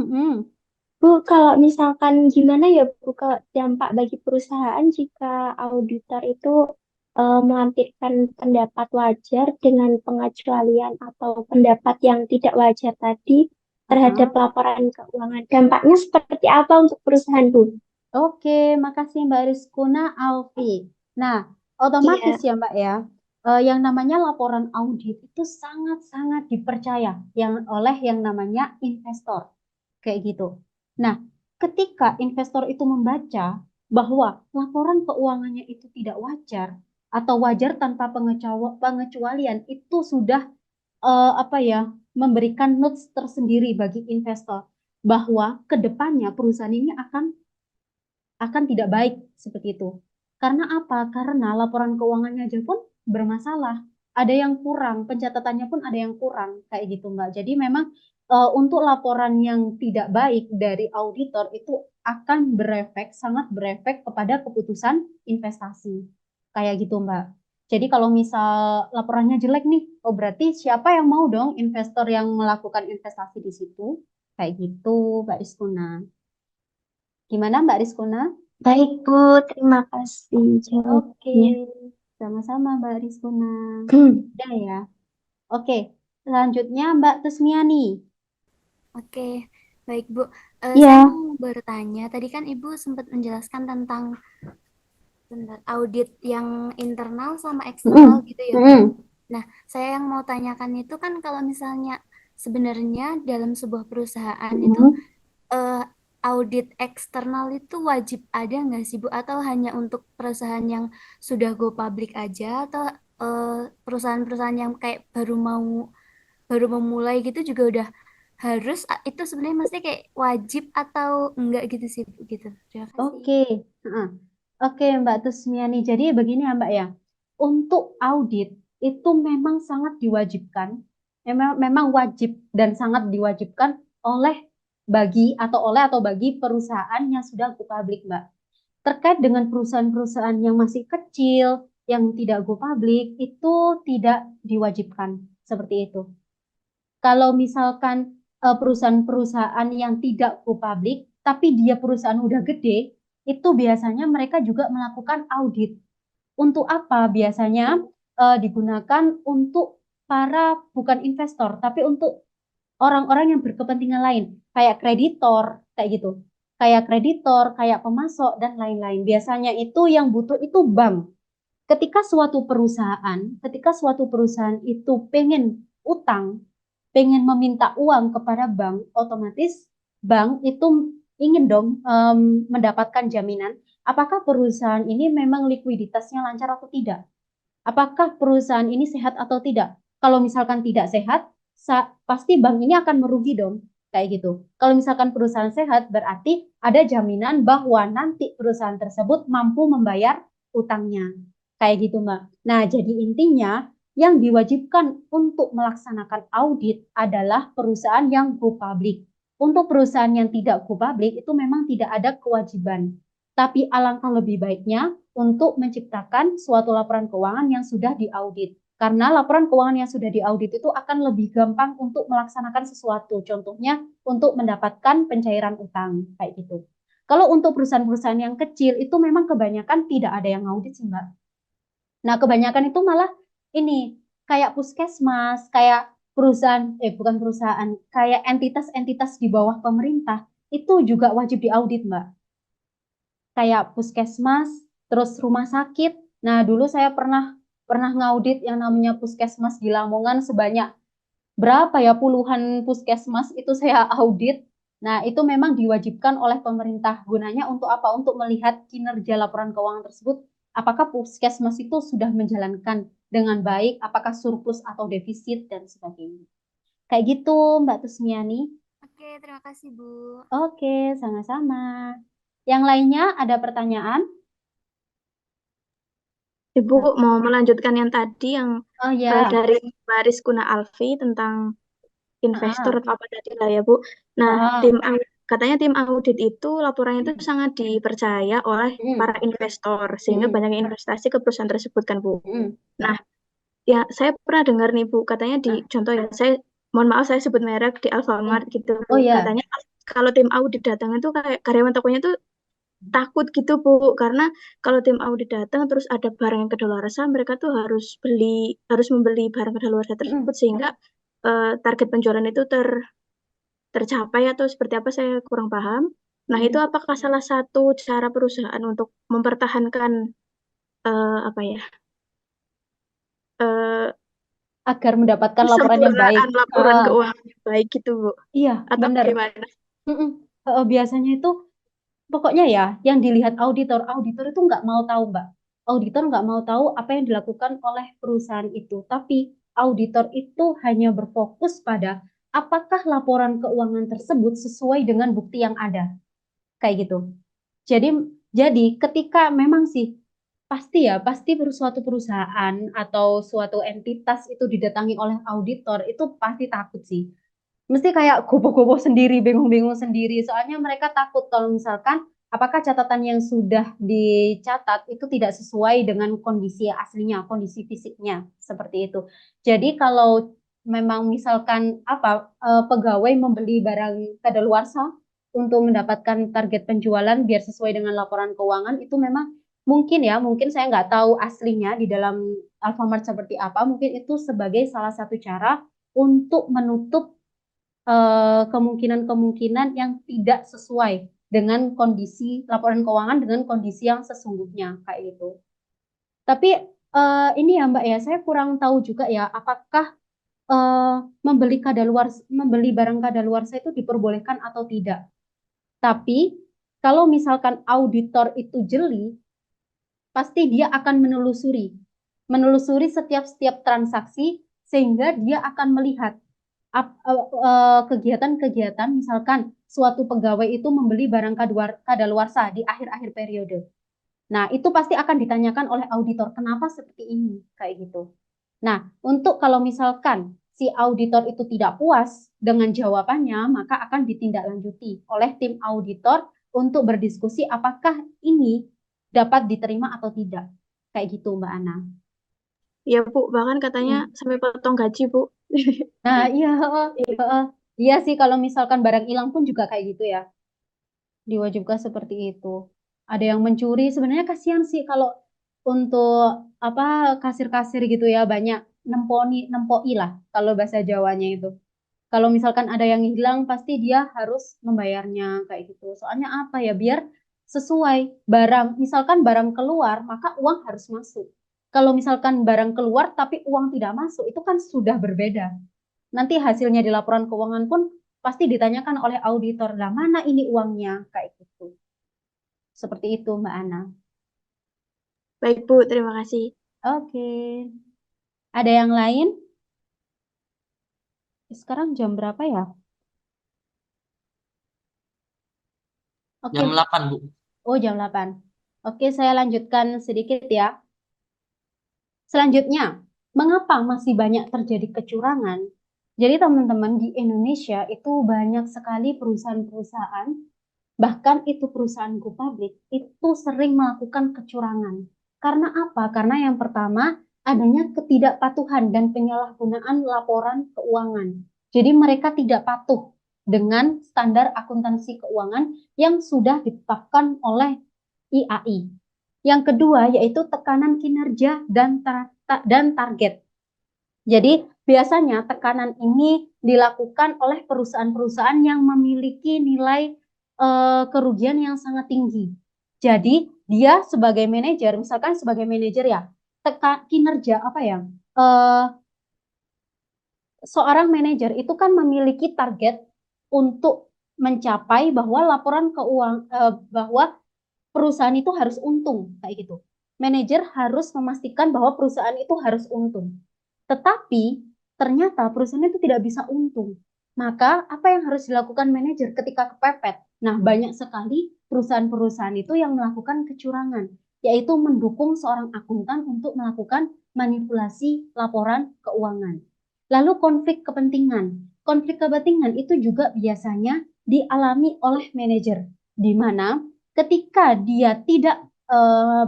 Bu, kalau misalkan gimana ya Bu, kalau dampak bagi perusahaan jika auditor itu melampirkan pendapat wajar dengan pengecualian atau pendapat yang tidak wajar tadi terhadap laporan keuangan. Dampaknya seperti apa untuk perusahaan, Bu? Oke, makasih Mbak Rizkuna Alfi. Nah, otomatis ya Mbak ya, yang namanya laporan audit itu sangat-sangat dipercaya oleh yang namanya investor. Kayak gitu. Nah, ketika investor itu membaca bahwa laporan keuangannya itu tidak wajar atau wajar tanpa pengecualian itu sudah memberikan notes tersendiri bagi investor bahwa kedepannya perusahaan ini akan tidak baik seperti itu. Karena apa? Karena laporan keuangannya aja pun bermasalah. Ada yang kurang, pencatatannya pun ada yang kurang kayak gitu Mbak. Jadi memang untuk laporan yang tidak baik dari auditor itu akan sangat berefek kepada keputusan investasi. Kayak gitu Mbak. Jadi kalau misal laporannya jelek nih, oh berarti siapa yang mau dong investor yang melakukan investasi di situ? Kayak gitu Mbak Rizkuna. Gimana Mbak Rizkuna? Baik, Bu. Terima kasih Oke, jawabnya. sama-sama Mbak Rizkuna. Udah ya. Oke, selanjutnya Mbak Tusmiani. Oke, baik Bu. Iya. Saya mau bertanya, tadi kan Ibu sempat menjelaskan tentang audit yang internal sama eksternal gitu ya Bu. Nah, saya yang mau tanyakan itu kan kalau misalnya sebenarnya dalam sebuah perusahaan itu audit eksternal itu wajib ada nggak sih Bu? Atau hanya untuk perusahaan yang sudah go public aja atau perusahaan-perusahaan yang kayak baru memulai gitu juga udah harus itu sebenarnya mesti kayak wajib atau enggak gitu sih Bu gitu. Terima kasih. Oke, Mbak Tusmiani. Jadi begini ya Mbak ya. Untuk audit itu memang sangat diwajibkan. Memang wajib dan sangat diwajibkan bagi perusahaan yang sudah go public, Mbak. Terkait dengan perusahaan-perusahaan yang masih kecil, yang tidak go public, itu tidak diwajibkan. Seperti itu. Kalau misalkan perusahaan-perusahaan yang tidak go public, tapi dia perusahaan udah gede, itu biasanya mereka juga melakukan audit. Untuk apa? Biasanya digunakan untuk bukan investor, tapi untuk orang-orang yang berkepentingan lain, kayak kreditor, kayak gitu. Kayak kreditor, kayak pemasok, dan lain-lain. Biasanya itu yang butuh itu bank. Ketika suatu perusahaan itu pengen utang, pengen meminta uang kepada bank, otomatis bank itu ingin dong mendapatkan jaminan apakah perusahaan ini memang likuiditasnya lancar atau tidak. Apakah perusahaan ini sehat atau tidak? Kalau misalkan tidak sehat, pasti bank ini akan merugi dong, kayak gitu. Kalau misalkan perusahaan sehat, berarti ada jaminan bahwa nanti perusahaan tersebut mampu membayar utangnya, kayak gitu, Mbak. Nah, jadi intinya yang diwajibkan untuk melaksanakan audit adalah perusahaan yang go public. Untuk perusahaan yang tidak go public itu memang tidak ada kewajiban. Tapi alangkah lebih baiknya untuk menciptakan suatu laporan keuangan yang sudah diaudit. Karena laporan keuangan yang sudah diaudit itu akan lebih gampang untuk melaksanakan sesuatu. Contohnya untuk mendapatkan pencairan utang, kayak gitu. Kalau untuk perusahaan-perusahaan yang kecil itu memang kebanyakan tidak ada yang audit sih, Mbak. Nah, kebanyakan itu malah ini kayak puskesmas, kayak perusahaan, bukan perusahaan, kayak entitas-entitas di bawah pemerintah itu juga wajib diaudit, Mbak. Kayak puskesmas, terus rumah sakit. Nah, dulu saya pernah ngaudit yang namanya puskesmas di Lamongan sebanyak berapa ya puluhan puskesmas itu saya audit. Nah, itu memang diwajibkan oleh pemerintah. Gunanya untuk apa? Untuk melihat kinerja laporan keuangan tersebut. Apakah puskesmas itu sudah menjalankan dengan baik? Apakah surplus atau defisit dan sebagainya. Kayak gitu, Mbak Tusmiani. Oke, terima kasih, Bu. Oke, sama-sama. Yang lainnya ada pertanyaan? Ibu mau melanjutkan yang tadi yang Oh ya, dari Mbak Rizkuna Alfi tentang investor atau apa tadi lah ya Bu. Nah, katanya tim audit itu laporannya itu sangat dipercaya oleh para investor sehingga banyak yang investasi ke perusahaan tersebut kan Bu. Nah, ya saya pernah dengar nih Bu, katanya di contoh ya, saya mohon maaf saya sebut merek di Alfamart gitu Bu. Oh ya. Katanya kalau tim audit datang itu kayak karyawan tokonya tuh takut gitu Bu, karena kalau tim audit datang terus ada barang yang kedaluarsa, mereka tuh harus membeli barang kedaluarsa tersebut sehingga target penjualan itu tercapai atau seperti apa saya kurang paham. Nah, itu apakah salah satu cara perusahaan untuk mempertahankan apa ya? Agar mendapatkan laporan yang baik. Kesempurnaan laporan keuangan yang baik gitu, Bu. Iya, Atau benar. gimana? Biasanya itu pokoknya ya, yang dilihat auditor itu nggak mau tahu, Mbak. Auditor nggak mau tahu apa yang dilakukan oleh perusahaan itu. Tapi auditor itu hanya berfokus pada apakah laporan keuangan tersebut sesuai dengan bukti yang ada. Kayak gitu. Jadi ketika memang sih pasti suatu perusahaan atau suatu entitas itu didatangi oleh auditor itu pasti takut sih. Mesti kayak gopoh-gopoh sendiri, bingung-bingung sendiri. Soalnya mereka takut kalau misalkan apakah catatan yang sudah dicatat itu tidak sesuai dengan kondisi aslinya, kondisi fisiknya, seperti itu. Jadi kalau memang misalkan pegawai membeli barang kadaluarsa untuk mendapatkan target penjualan biar sesuai dengan laporan keuangan itu memang mungkin saya nggak tahu aslinya di dalam Alfamart seperti apa, mungkin itu sebagai salah satu cara untuk menutup kemungkinan-kemungkinan yang tidak sesuai dengan kondisi laporan keuangan dengan kondisi yang sesungguhnya kayak gitu. Tapi ini ya Mbak ya, saya kurang tahu juga ya apakah membeli barang kadaluarsa itu diperbolehkan atau tidak. Tapi kalau misalkan auditor itu jeli, pasti dia akan menelusuri setiap transaksi sehingga dia akan melihat kegiatan-kegiatan misalkan suatu pegawai itu membeli barang kadaluarsa di akhir-akhir periode. Nah, itu pasti akan ditanyakan oleh auditor, kenapa seperti ini, kayak gitu. Nah, untuk kalau misalkan si auditor itu tidak puas dengan jawabannya, maka akan ditindaklanjuti oleh tim auditor untuk berdiskusi apakah ini dapat diterima atau tidak. Kayak gitu, Mbak Ana. Iya, Bu. Bahkan katanya sampai potong gaji, Bu. Nah, iya sih kalau misalkan barang hilang pun juga kayak gitu ya. Diwajibkan seperti itu. Ada yang mencuri, sebenarnya kasihan sih kalau untuk kasir-kasir gitu ya banyak nempoi lah kalau bahasa Jawanya itu. Kalau misalkan ada yang hilang, pasti dia harus membayarnya kayak gitu. Soalnya apa ya? Biar sesuai barang. Misalkan barang keluar, maka uang harus masuk. Kalau misalkan barang keluar tapi uang tidak masuk, itu kan sudah berbeda. Nanti hasilnya di laporan keuangan pun pasti ditanyakan oleh auditor, lah mana ini uangnya, kayak gitu. Seperti itu, Mbak Ana. Baik, Bu. Terima kasih. Oke. Ada yang lain? Sekarang jam berapa ya? Oke. Jam 8, Bu. Oh, jam 8. Oke, saya lanjutkan sedikit ya. Selanjutnya, mengapa masih banyak terjadi kecurangan? Jadi teman-teman, di Indonesia itu banyak sekali perusahaan-perusahaan, bahkan itu perusahaan go public, itu sering melakukan kecurangan. Karena apa? Karena yang pertama, adanya ketidakpatuhan dan penyalahgunaan laporan keuangan. Jadi mereka tidak patuh dengan standar akuntansi keuangan yang sudah ditetapkan oleh IAI. Yang kedua yaitu tekanan kinerja dan target. Jadi biasanya tekanan ini dilakukan oleh perusahaan-perusahaan yang memiliki nilai kerugian yang sangat tinggi. Jadi dia sebagai manajer, misalkan sebagai manajer ya, kinerja apa ya? Seorang manajer itu kan memiliki target untuk mencapai bahwa laporan keuangan bahwa perusahaan itu harus untung kayak gitu. Manajer harus memastikan bahwa perusahaan itu harus untung. Tetapi ternyata perusahaan itu tidak bisa untung. Maka apa yang harus dilakukan manajer ketika kepepet? Nah, banyak sekali perusahaan-perusahaan itu yang melakukan kecurangan, yaitu mendukung seorang akuntan untuk melakukan manipulasi laporan keuangan. Lalu konflik kepentingan. Konflik kepentingan itu juga biasanya dialami oleh manajer, di mana ketika dia tidak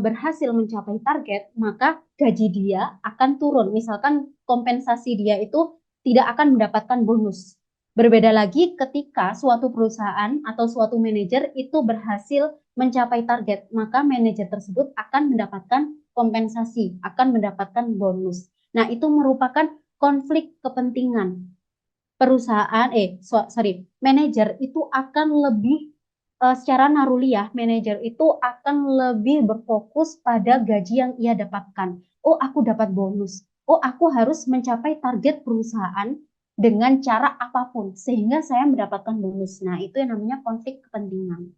berhasil mencapai target, maka gaji dia akan turun. Misalkan kompensasi dia itu tidak akan mendapatkan bonus. Berbeda lagi ketika suatu perusahaan atau suatu manajer itu berhasil mencapai target, maka manajer tersebut akan mendapatkan kompensasi, akan mendapatkan bonus. Nah, itu merupakan konflik kepentingan. Perusahaan, manajer itu akan lebih secara naruli ya, manajer itu akan lebih berfokus pada gaji yang ia dapatkan. Oh, aku dapat bonus. Oh, aku harus mencapai target perusahaan dengan cara apapun sehingga saya mendapatkan bonus. Nah, itu yang namanya konflik kepentingan.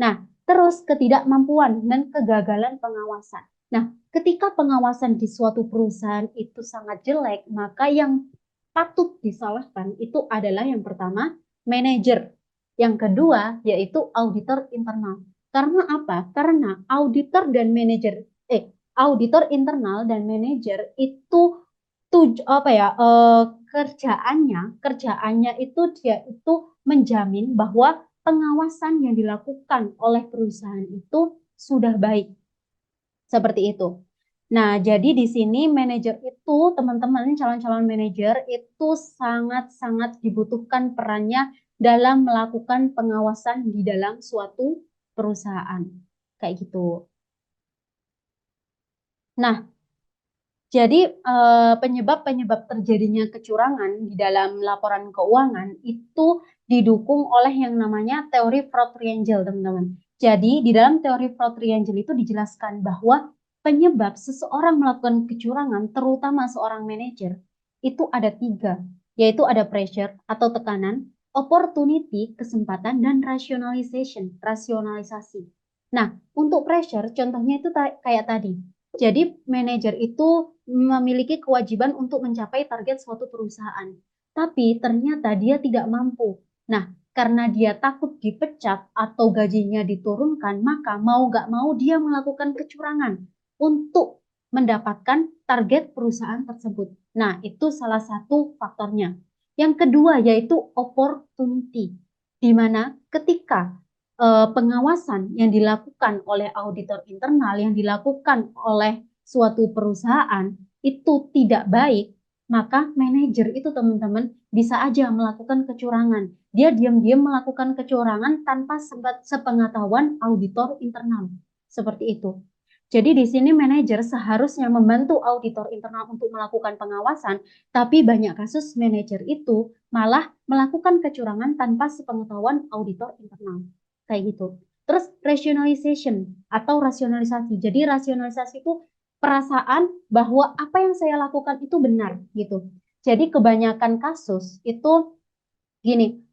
Nah, terus ketidakmampuan dan kegagalan pengawasan. Nah, ketika pengawasan di suatu perusahaan itu sangat jelek, maka yang patut disalahkan itu adalah yang pertama, manajer. Yang kedua, yaitu auditor internal. Karena apa? Karena auditor internal dan manajer itu kerjaannya itu dia itu menjamin bahwa pengawasan yang dilakukan oleh perusahaan itu sudah baik. Seperti itu. Nah, jadi di sini manajer itu, teman-teman, calon-calon manajer itu sangat-sangat dibutuhkan perannya dalam melakukan pengawasan di dalam suatu perusahaan. Kayak gitu. Nah, jadi penyebab-penyebab terjadinya kecurangan di dalam laporan keuangan itu didukung oleh yang namanya teori fraud triangle, teman-teman. Jadi di dalam teori fraud triangle itu dijelaskan bahwa penyebab seseorang melakukan kecurangan, terutama seorang manajer, itu ada 3, yaitu ada pressure atau tekanan, opportunity, kesempatan, dan rasionalisasi. Nah, untuk pressure, contohnya itu kayak tadi. Jadi manajer itu memiliki kewajiban untuk mencapai target suatu perusahaan, tapi ternyata dia tidak mampu. Nah, karena dia takut dipecat atau gajinya diturunkan, maka mau gak mau dia melakukan kecurangan untuk mendapatkan target perusahaan tersebut. Nah, itu salah satu faktornya. Yang kedua yaitu opportunity, di mana ketika pengawasan yang dilakukan oleh auditor internal, yang dilakukan oleh suatu perusahaan itu tidak baik, maka manajer itu teman-teman bisa aja melakukan kecurangan. Dia diam-diam melakukan kecurangan tanpa sepengetahuan auditor internal. Seperti itu. Jadi di sini manajer seharusnya membantu auditor internal untuk melakukan pengawasan, tapi banyak kasus manajer itu malah melakukan kecurangan tanpa sepengetahuan auditor internal. Kayak gitu. Terus rationalization atau rasionalisasi. Jadi rasionalisasi itu perasaan bahwa apa yang saya lakukan itu benar gitu. Jadi kebanyakan kasus itu gini,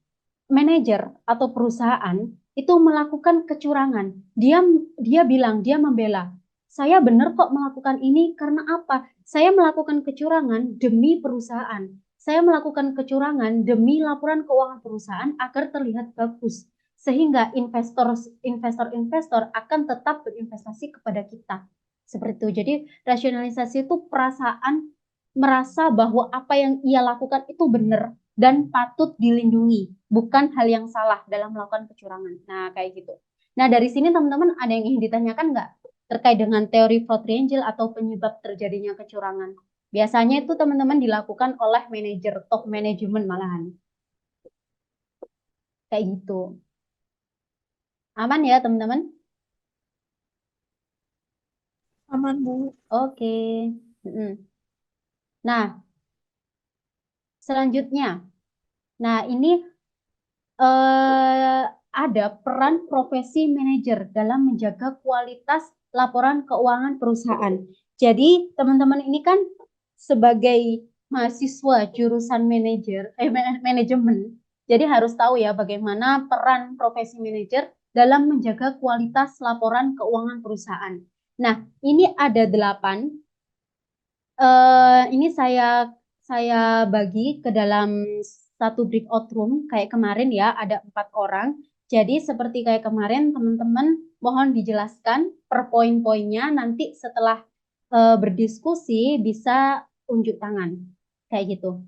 manajer atau perusahaan itu melakukan kecurangan. Dia bilang, dia membela. Saya benar kok melakukan ini karena apa? Saya melakukan kecurangan demi perusahaan. Saya melakukan kecurangan demi laporan keuangan perusahaan agar terlihat bagus. Sehingga investor-investor akan tetap berinvestasi kepada kita. Seperti itu. Jadi rasionalisasi itu perasaan merasa bahwa apa yang ia lakukan itu benar dan patut dilindungi, bukan hal yang salah dalam melakukan kecurangan. Nah, kayak gitu. Nah, dari sini teman-teman ada yang ingin ditanyakan nggak terkait dengan teori fraud triangle atau penyebab terjadinya kecurangan? Biasanya itu teman-teman dilakukan oleh manajer, top manajemen malahan. Kayak gitu. Aman ya, teman-teman? Aman, Bu. Oke. Nah, selanjutnya. Nah, ini ada peran profesi manajer dalam menjaga kualitas laporan keuangan perusahaan. Jadi, teman-teman ini kan sebagai mahasiswa jurusan manajemen, jadi harus tahu ya bagaimana peran profesi manajer dalam menjaga kualitas laporan keuangan perusahaan. Nah, ini ada 8. Ini saya bagi ke dalam satu breakout room kayak kemarin ya, ada 4 orang. Jadi seperti kayak kemarin teman-teman mohon dijelaskan per poin-poinnya, nanti setelah berdiskusi bisa unjuk tangan kayak gitu.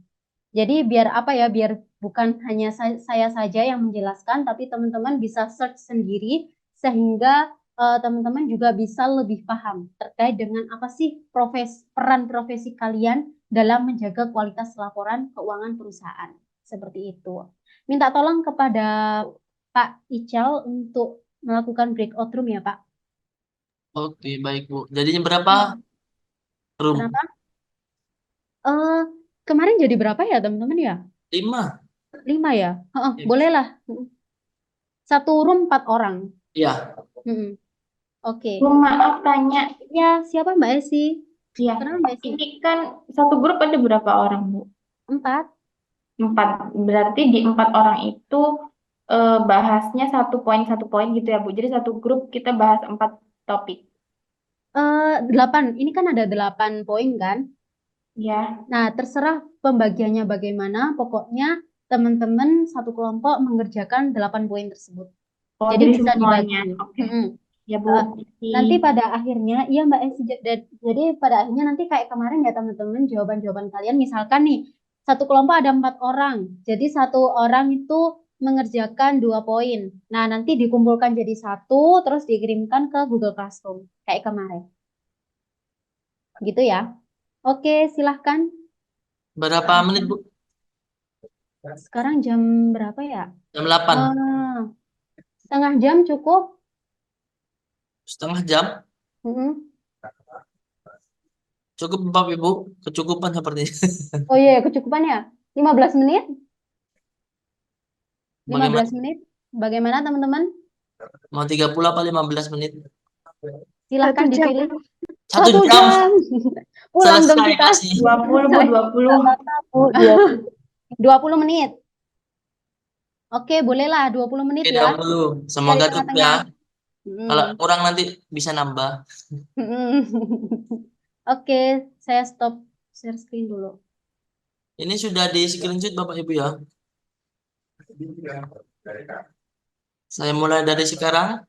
Jadi biar apa ya, biar bukan hanya saya saja yang menjelaskan, tapi teman-teman bisa search sendiri sehingga teman-teman juga bisa lebih paham terkait dengan apa sih peran profesi kalian dalam menjaga kualitas laporan keuangan perusahaan. Seperti itu. Minta tolong kepada Pak Ical untuk melakukan breakout room ya, Pak. Oke, baik, Bu. Jadinya berapa room? Kenapa? Kemarin jadi berapa ya, teman-teman ya? 5. 5 ya? Ya. Bolehlah. Satu room 4 orang. Iya. Oke. Bu, maaf tanya. Ya, siapa Mbak Esi? Iya. Kenapa Mbak Esi? Ini kan satu grup ada berapa orang, Bu? 4. 4. Berarti di 4 orang itu bahasnya satu poin gitu ya, Bu. Jadi satu grup kita bahas 4 topik. 8. Ini kan ada 8 poin kan? Ya. Nah, terserah pembagiannya bagaimana. Pokoknya teman-teman satu kelompok mengerjakan 8 poin tersebut. Oh, Jadi jadi bisa semuanya. dibagi. Oke. Ya, Bu. Nanti pada akhirnya, iya Mbak Esi, jadi pada akhirnya nanti kayak kemarin ya teman-teman, jawaban-jawaban kalian, misalkan nih, satu kelompok ada 4 orang, jadi satu orang itu mengerjakan 2 poin. Nah, nanti dikumpulkan jadi 1, terus dikirimkan ke Google Classroom, kayak kemarin. Gitu ya. Oke, silahkan. Berapa menit, Bu? Sekarang jam berapa ya? Jam 8. Setengah jam cukup? Setengah jam? Cukup, Bapak Ibu? Kecukupan sepertinya. Oh iya, kecukupan ya? 15 menit? 15 Bagaimana? menit? Bagaimana teman-teman? Mau 30 apa 15 menit? Silahkan 1 jam. dipilih. 1 jam. Pulang dong Selesai kita. masih. 20, Bu, 20. 20 menit. Oke, bolehlah 20 menit Oke, ya. 20. Semoga Dari cukup tengah-tengah. ya. Kalau kurang nanti bisa nambah. Oke, saya stop share screen dulu. Ini sudah di screenshot Bapak Ibu ya. Saya mulai dari sekarang.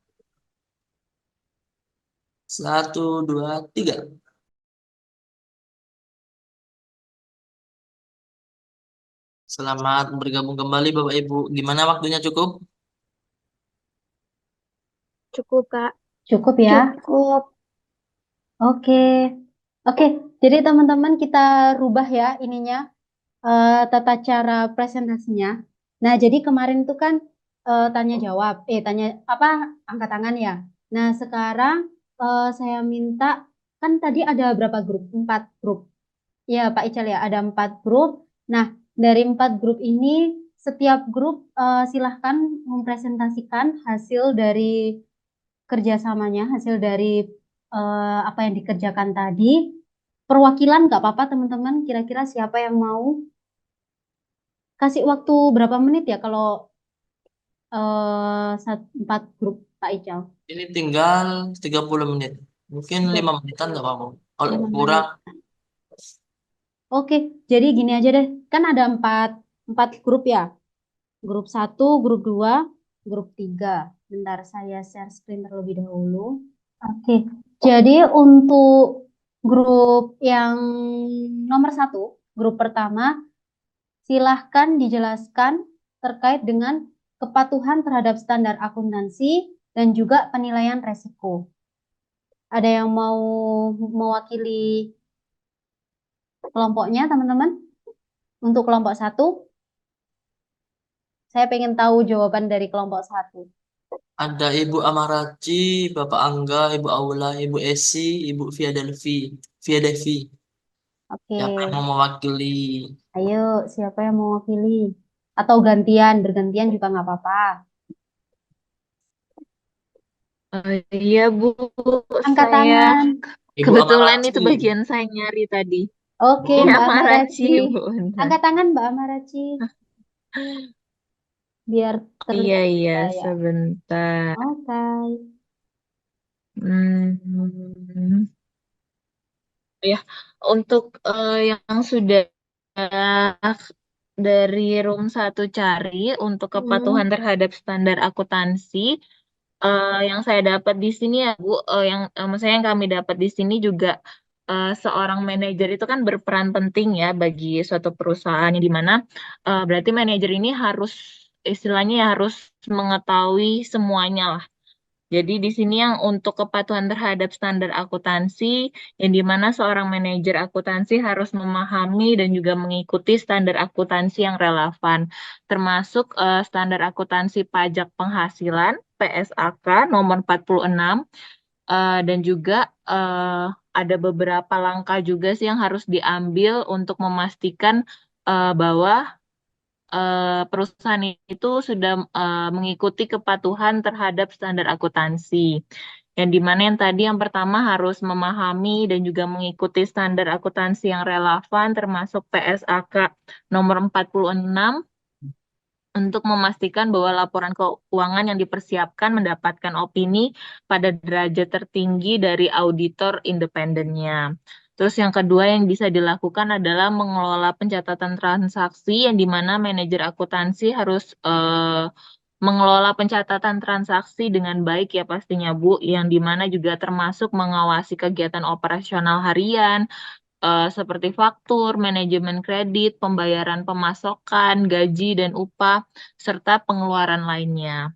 1, 2, 3. Selamat bergabung kembali Bapak Ibu. Gimana waktunya, cukup? Cukup, Kak. Cukup ya? Cukup. Oke. Jadi teman-teman kita rubah ya ininya, tata cara presentasinya. Nah, jadi kemarin itu kan tanya jawab, angkat tangan ya. Nah, sekarang saya minta, kan tadi ada berapa grup? 4 grup. Ya, Pak Ical ya, ada 4 grup. Nah, dari 4 grup ini, setiap grup silahkan mempresentasikan hasil dari kerjasamanya, hasil dari apa yang dikerjakan tadi. Perwakilan nggak apa-apa teman-teman, kira-kira siapa yang mau? Kasih waktu berapa menit ya kalau 4 grup Pak Ical? Ini tinggal 30 menit. Mungkin 5 menitan nggak apa-apa. Kalau 5 kurang, menit. Oke, jadi gini aja deh. Kan ada 4 grup ya. Grup 1, grup 2, grup 3. Bentar saya share screen terlebih dahulu. Oke, jadi untuk grup yang nomor 1, grup pertama, silahkan dijelaskan terkait dengan kepatuhan terhadap standar akuntansi dan juga penilaian resiko. Ada yang mau mewakili kelompoknya, teman-teman? Untuk kelompok 1, saya pengen tahu jawaban dari kelompok 1. ada Ibu Amaraci, Bapak Angga, Ibu Aula, Ibu Esi, Ibu Via Devi. Oke, Siapa yang mau mewakili? ayo siapa yang mau mewakili? Atau gantian, bergantian juga nggak apa-apa. Iya Bu, Angkat saya tangan. Ibu kebetulan itu Amaraci. bagian saya nyari tadi. Oke, Iya Mbak Maraci Amaraci. Bu. Benar. Angkat tangan Mbak Amaraci. Biar Iya terlihat iya saya. sebentar. Oke. Hmm, ya untuk yang sudah dari room 1 cari untuk kepatuhan terhadap standar akuntansi. Yang saya dapat di sini ya Bu, maksudnya yang kami dapat di sini juga seorang manajer itu kan berperan penting ya bagi suatu perusahaan yang di mana berarti manajer ini harus istilahnya ya harus mengetahui semuanya lah. Jadi di sini yang untuk kepatuhan terhadap standar akuntansi, yang di mana seorang manajer akuntansi harus memahami dan juga mengikuti standar akuntansi yang relevan, termasuk standar akuntansi pajak penghasilan (PSAK) nomor 46, dan juga ada beberapa langkah juga sih yang harus diambil untuk memastikan bahwa perusahaan itu sudah mengikuti kepatuhan terhadap standar akuntansi. Yang dimana yang tadi yang pertama harus memahami dan juga mengikuti standar akuntansi yang relevan termasuk PSAK nomor 46 untuk memastikan bahwa laporan keuangan yang dipersiapkan mendapatkan opini pada derajat tertinggi dari auditor independennya. Terus yang kedua yang bisa dilakukan adalah mengelola pencatatan transaksi yang dimana manajer akuntansi harus mengelola pencatatan transaksi dengan baik ya pastinya Bu, yang dimana juga termasuk mengawasi kegiatan operasional harian, seperti faktur, manajemen kredit, pembayaran pemasokan, gaji dan upah, serta pengeluaran lainnya.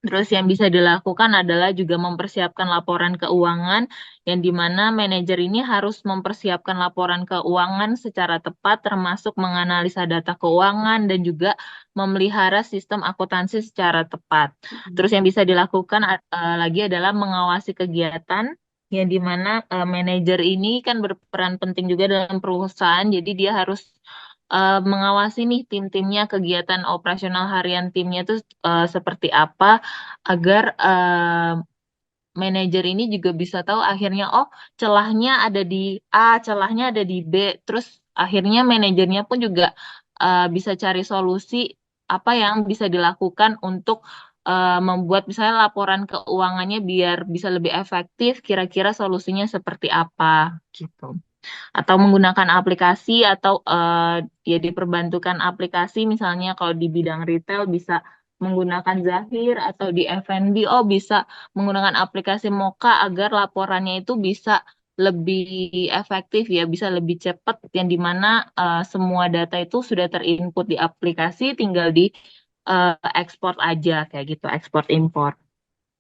Terus yang bisa dilakukan adalah juga mempersiapkan laporan keuangan, yang dimana manajer ini harus mempersiapkan laporan keuangan secara tepat, termasuk menganalisa data keuangan dan juga memelihara sistem akuntansi secara tepat. Terus yang bisa dilakukan lagi adalah mengawasi kegiatan, yang dimana manajer ini kan berperan penting juga dalam perusahaan, jadi dia harus mengawasi nih tim-timnya, kegiatan operasional harian timnya itu seperti apa, agar manajer ini juga bisa tahu akhirnya oh celahnya ada di A, celahnya ada di B, terus akhirnya manajernya pun juga bisa cari solusi apa yang bisa dilakukan untuk membuat misalnya laporan keuangannya biar bisa lebih efektif, kira-kira solusinya seperti apa gitu, atau menggunakan aplikasi atau ya diperbantukan aplikasi, misalnya kalau di bidang retail bisa menggunakan Zahir, atau di F&B bisa menggunakan aplikasi Moka agar laporannya itu bisa lebih efektif ya, bisa lebih cepat, yang dimana semua data itu sudah terinput di aplikasi, tinggal di ekspor aja kayak gitu, ekspor impor.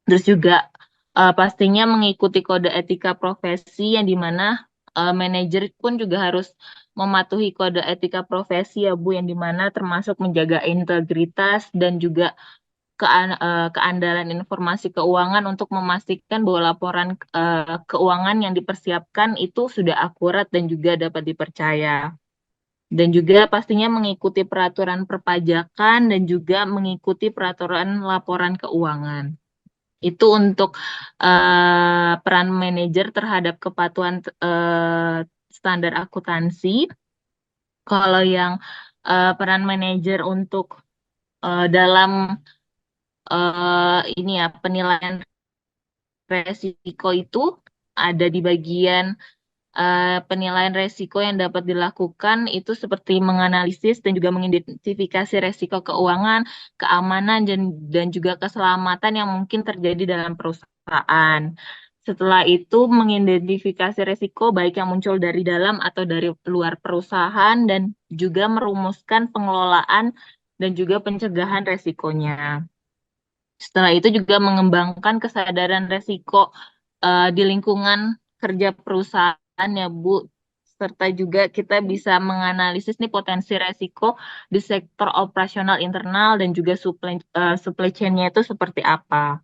Terus juga pastinya mengikuti kode etika profesi, yang dimana manajer pun juga harus mematuhi kode etika profesi ya Bu, yang dimana termasuk menjaga integritas dan juga keandalan informasi keuangan untuk memastikan bahwa laporan keuangan yang dipersiapkan itu sudah akurat dan juga dapat dipercaya. Dan juga pastinya mengikuti peraturan perpajakan dan juga mengikuti peraturan laporan keuangan. Itu untuk peran manajer terhadap kepatuhan standar akuntansi. Kalau yang peran manajer untuk dalam ini ya penilaian resiko itu ada di bagian penilaian resiko yang dapat dilakukan itu seperti menganalisis dan juga mengidentifikasi resiko keuangan, keamanan dan juga keselamatan yang mungkin terjadi dalam perusahaan. Setelah itu mengidentifikasi resiko baik yang muncul dari dalam atau dari luar perusahaan dan juga merumuskan pengelolaan dan juga pencegahan resikonya. Setelah itu juga mengembangkan kesadaran resiko di lingkungan kerja perusahaan ya Bu, serta juga kita bisa menganalisis nih potensi resiko di sektor operasional internal dan juga supply chain-nya itu seperti apa.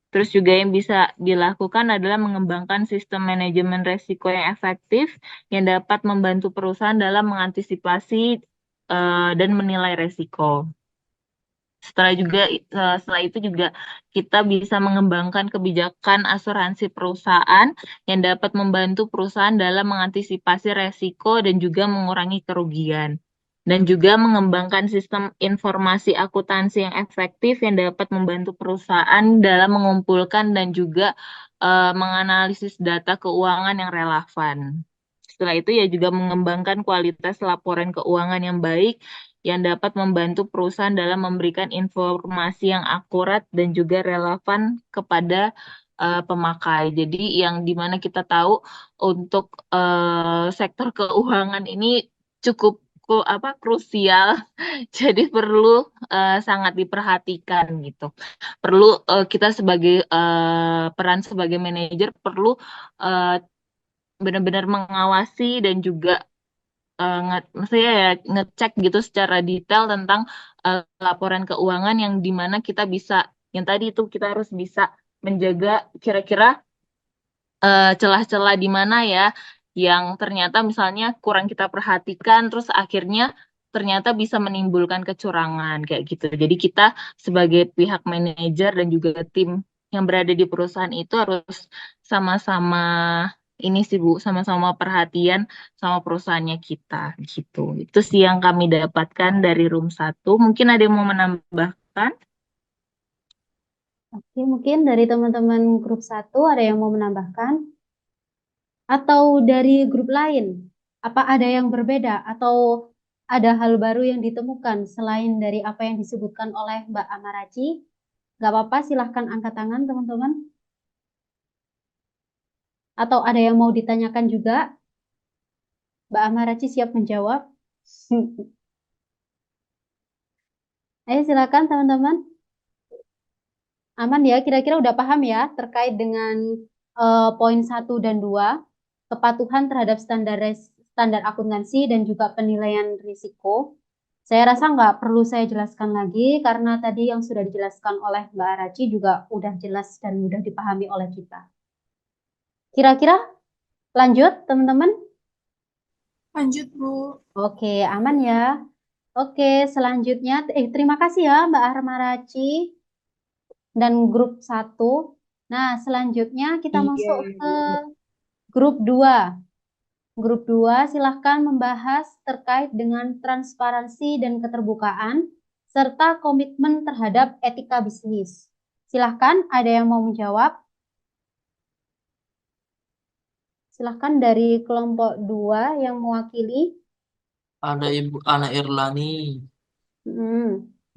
Terus juga yang bisa dilakukan adalah mengembangkan sistem manajemen resiko yang efektif yang dapat membantu perusahaan dalam mengantisipasi dan menilai resiko. Setelah itu juga kita bisa mengembangkan kebijakan asuransi perusahaan yang dapat membantu perusahaan dalam mengantisipasi resiko dan juga mengurangi kerugian. Dan juga mengembangkan sistem informasi akuntansi yang efektif yang dapat membantu perusahaan dalam mengumpulkan dan juga menganalisis data keuangan yang relevan. Setelah itu ya juga mengembangkan kualitas laporan keuangan yang baik yang dapat membantu perusahaan dalam memberikan informasi yang akurat dan juga relevan kepada pemakai. Jadi yang dimana kita tahu untuk sektor keuangan ini cukup krusial, jadi perlu sangat diperhatikan gitu. Perlu kita sebagai peran sebagai manajer perlu benar-benar mengawasi dan juga maksudnya ya ngecek gitu secara detail tentang laporan keuangan yang dimana kita bisa yang tadi itu kita harus bisa menjaga kira-kira celah-celah di mana ya yang ternyata misalnya kurang kita perhatikan terus akhirnya ternyata bisa menimbulkan kecurangan kayak gitu. Jadi kita sebagai pihak manajer dan juga tim yang berada di perusahaan itu harus sama-sama ini sih Bu, sama-sama perhatian sama perusahaannya kita gitu. Itu sih yang kami dapatkan dari room 1. Mungkin ada yang mau menambahkan? Oke, mungkin dari teman-teman grup 1 ada yang mau menambahkan? Atau dari grup lain? Apa ada yang berbeda? Atau ada hal baru yang ditemukan selain dari apa yang disebutkan oleh Mbak Amaraci? Gak apa-apa, silahkan angkat tangan teman-teman. Atau ada yang mau ditanyakan juga? Mbak Amaraci siap menjawab. Ayo silakan teman-teman. Aman ya, kira-kira udah paham ya terkait dengan poin 1 dan 2, kepatuhan terhadap standar akuntansi dan juga penilaian risiko. Saya rasa nggak perlu saya jelaskan lagi karena tadi yang sudah dijelaskan oleh Mbak Araci juga udah jelas dan mudah dipahami oleh kita. Kira-kira lanjut teman-teman? Lanjut Bu. Oke, aman ya. Oke, selanjutnya terima kasih ya Mbak Amaraci dan grup 1. Nah, selanjutnya kita masuk ke grup 2. Grup 2 silahkan membahas terkait dengan transparansi dan keterbukaan serta komitmen terhadap etika bisnis. Silahkan, ada yang mau menjawab? Silahkan dari kelompok 2 yang mewakili. Ada Ibu Ana Irlani,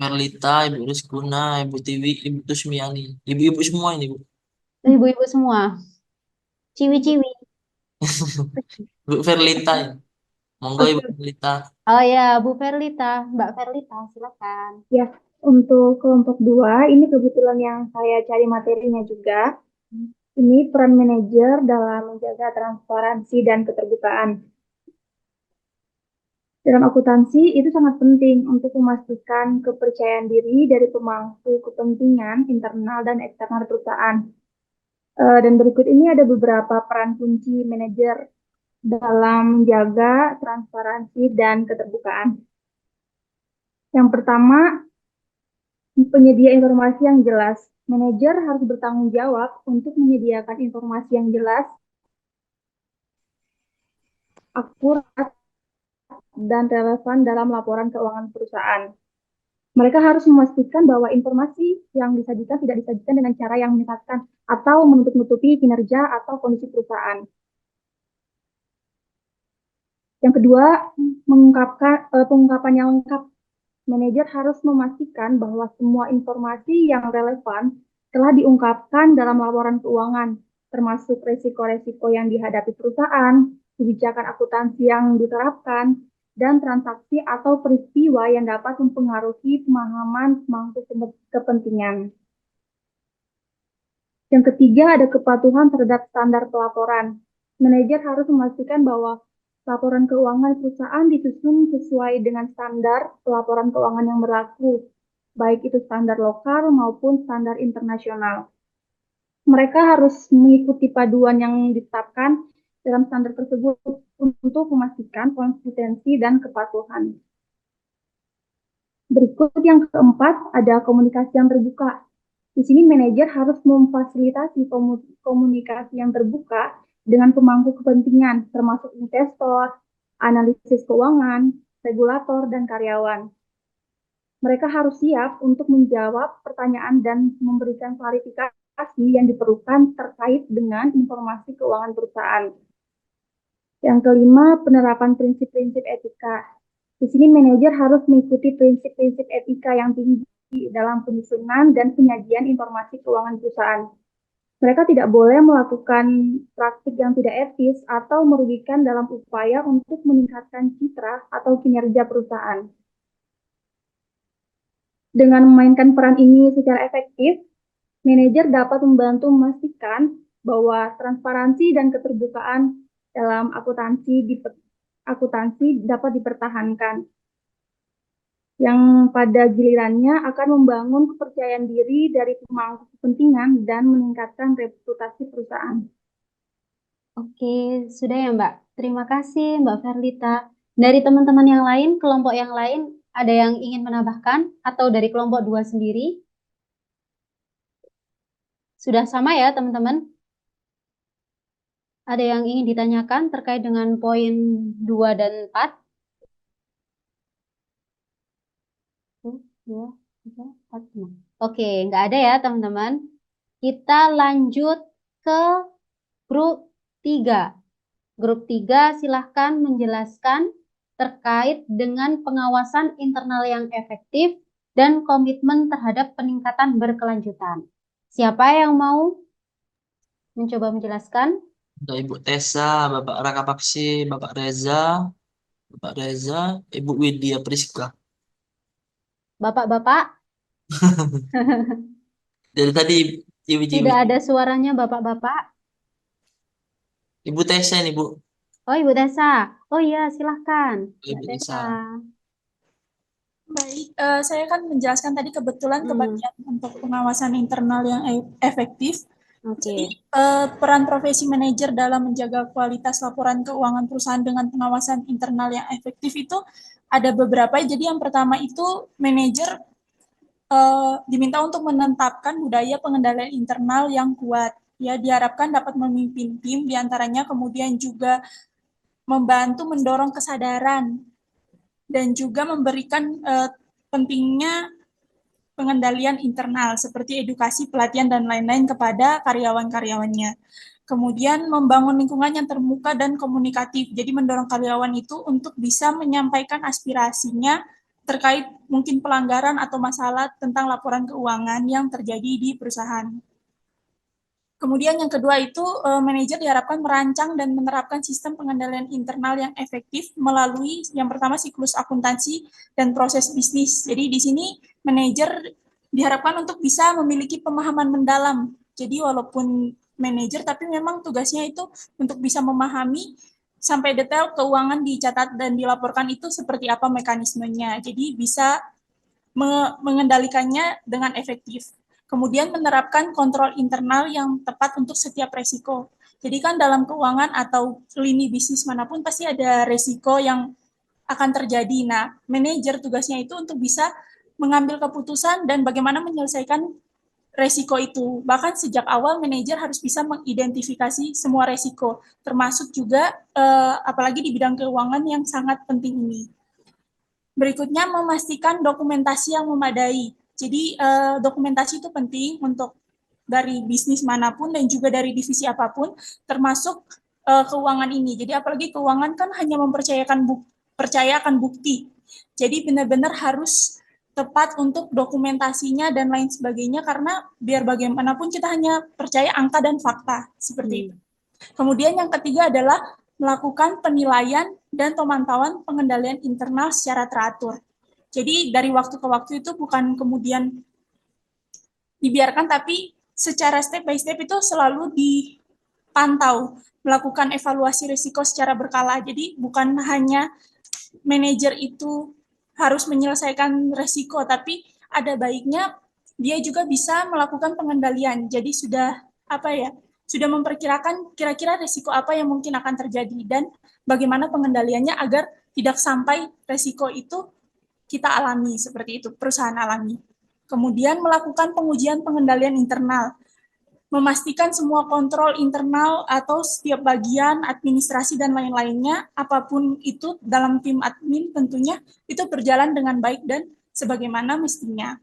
Merlita, Ibu Rizkuna, Ibu Tiwi, Ibu Tusmiani. Ibu-ibu semua ini, Bu. Ibu-ibu semua. Ciwi-ciwi. Bu Verlita ya. Monggo Ibu Verlita. Oh ya, Bu Verlita. Mbak Verlita, silakan. Ya, untuk kelompok 2, ini kebetulan yang saya cari materinya juga. Ini peran manajer dalam menjaga transparansi dan keterbukaan. Dalam akuntansi, itu sangat penting untuk memastikan kepercayaan diri dari pemangku kepentingan internal dan eksternal perusahaan. Dan berikut ini ada beberapa peran kunci manajer dalam menjaga transparansi dan keterbukaan. Yang pertama, penyedia informasi yang jelas. Manajer harus bertanggung jawab untuk menyediakan informasi yang jelas, akurat, dan relevan dalam laporan keuangan perusahaan. Mereka harus memastikan bahwa informasi yang disajikan tidak disajikan dengan cara yang menyesatkan atau menutup-nutupi kinerja atau kondisi perusahaan. Yang kedua, pengungkapan yang lengkap. Manajer harus memastikan bahwa semua informasi yang relevan telah diungkapkan dalam laporan keuangan, termasuk resiko-resiko yang dihadapi perusahaan, kebijakan akuntansi yang diterapkan, dan transaksi atau peristiwa yang dapat mempengaruhi pemahaman pemangku kepentingan. Yang ketiga, ada kepatuhan terhadap standar pelaporan. Manajer harus memastikan bahwa laporan keuangan perusahaan disusun sesuai dengan standar pelaporan keuangan yang berlaku, baik itu standar lokal maupun standar internasional. Mereka harus mengikuti paduan yang ditetapkan dalam standar tersebut untuk memastikan konsistensi dan kepatuhan. Berikut yang keempat, ada komunikasi yang terbuka. Di sini manajer harus memfasilitasi komunikasi yang terbuka dengan pemangku kepentingan, termasuk investor, analisis keuangan, regulator, dan karyawan. Mereka harus siap untuk menjawab pertanyaan dan memberikan klarifikasi yang diperlukan terkait dengan informasi keuangan perusahaan. Yang kelima, penerapan prinsip-prinsip etika. Di sini manajer harus mengikuti prinsip-prinsip etika yang tinggi dalam penyusunan dan penyajian informasi keuangan perusahaan. Mereka tidak boleh melakukan praktik yang tidak etis atau merugikan dalam upaya untuk meningkatkan citra atau kinerja perusahaan. Dengan memainkan peran ini secara efektif, manajer dapat membantu memastikan bahwa transparansi dan keterbukaan dalam akuntansi dapat dipertahankan, yang pada gilirannya akan membangun kepercayaan diri dari pemangku kepentingan dan meningkatkan reputasi perusahaan. Oke, sudah ya Mbak. Terima kasih Mbak Verlita. Dari teman-teman yang lain, kelompok yang lain, ada yang ingin menambahkan atau dari kelompok 2 sendiri? Sudah sama ya teman-teman? Ada yang ingin ditanyakan terkait dengan poin 2 dan 4? 2, 3, 4, 5. Oke, nggak ada ya teman-teman. Kita lanjut ke grup 3. Grup 3 silahkan menjelaskan terkait dengan pengawasan internal yang efektif dan komitmen terhadap peningkatan berkelanjutan. Siapa yang mau mencoba menjelaskan? Ada Ibu Tessa, Bapak Raka Paksi, Bapak Reza, Ibu Widya Priska. Bapak-bapak? Dari tadi Ibu Tidak ada suaranya bapak-bapak. Ibu Tessa nih, Bu. Oh, Ibu Tessa. Oh iya, silahkan. Ibu Mbak Tessa. Baik, saya kan menjelaskan tadi kebetulan kebagian untuk pengawasan internal yang efektif. Jadi, peran profesi manajer dalam menjaga kualitas laporan keuangan perusahaan dengan pengawasan internal yang efektif itu ada beberapa. Jadi yang pertama itu manajer diminta untuk menetapkan budaya pengendalian internal yang kuat. Ya, diharapkan dapat memimpin tim, diantaranya kemudian juga membantu mendorong kesadaran dan juga memberikan pentingnya pengendalian internal seperti edukasi, pelatihan, dan lain-lain kepada karyawan-karyawannya. Kemudian membangun lingkungan yang terbuka dan komunikatif. Jadi mendorong karyawan itu untuk bisa menyampaikan aspirasinya terkait mungkin pelanggaran atau masalah tentang laporan keuangan yang terjadi di perusahaan. Kemudian yang kedua itu manajer diharapkan merancang dan menerapkan sistem pengendalian internal yang efektif melalui yang pertama siklus akuntansi dan proses bisnis. Jadi di sini manajer diharapkan untuk bisa memiliki pemahaman mendalam. Jadi walaupun manajer tapi memang tugasnya itu untuk bisa memahami sampai detail keuangan dicatat dan dilaporkan itu seperti apa mekanismenya. Jadi bisa mengendalikannya dengan efektif. Kemudian menerapkan kontrol internal yang tepat untuk setiap resiko. Jadi kan dalam keuangan atau lini bisnis manapun pasti ada resiko yang akan terjadi. Nah, manajer tugasnya itu untuk bisa mengambil keputusan dan bagaimana menyelesaikan resiko itu. Bahkan sejak awal manajer harus bisa mengidentifikasi semua resiko, termasuk juga apalagi di bidang keuangan yang sangat penting ini. Berikutnya, memastikan dokumentasi yang memadai. Jadi, dokumentasi itu penting untuk dari bisnis manapun dan juga dari divisi apapun, termasuk keuangan ini. Jadi, apalagi keuangan kan hanya percaya akan bukti. Jadi, benar-benar harus tepat untuk dokumentasinya dan lain sebagainya, karena biar bagaimanapun kita hanya percaya angka dan fakta, seperti itu. Kemudian yang ketiga adalah melakukan penilaian dan pemantauan pengendalian internal secara teratur. Jadi dari waktu ke waktu itu bukan kemudian dibiarkan, tapi secara step by step itu selalu dipantau, melakukan evaluasi risiko secara berkala. Jadi bukan hanya manajer itu harus menyelesaikan risiko, tapi ada baiknya dia juga bisa melakukan pengendalian. Jadi sudah sudah memperkirakan kira-kira risiko apa yang mungkin akan terjadi dan bagaimana pengendaliannya agar tidak sampai risiko itu kita alami, seperti itu, perusahaan alami. Kemudian melakukan pengujian pengendalian internal, memastikan semua kontrol internal atau setiap bagian administrasi dan lain-lainnya, apapun itu dalam tim admin tentunya, itu berjalan dengan baik dan sebagaimana mestinya.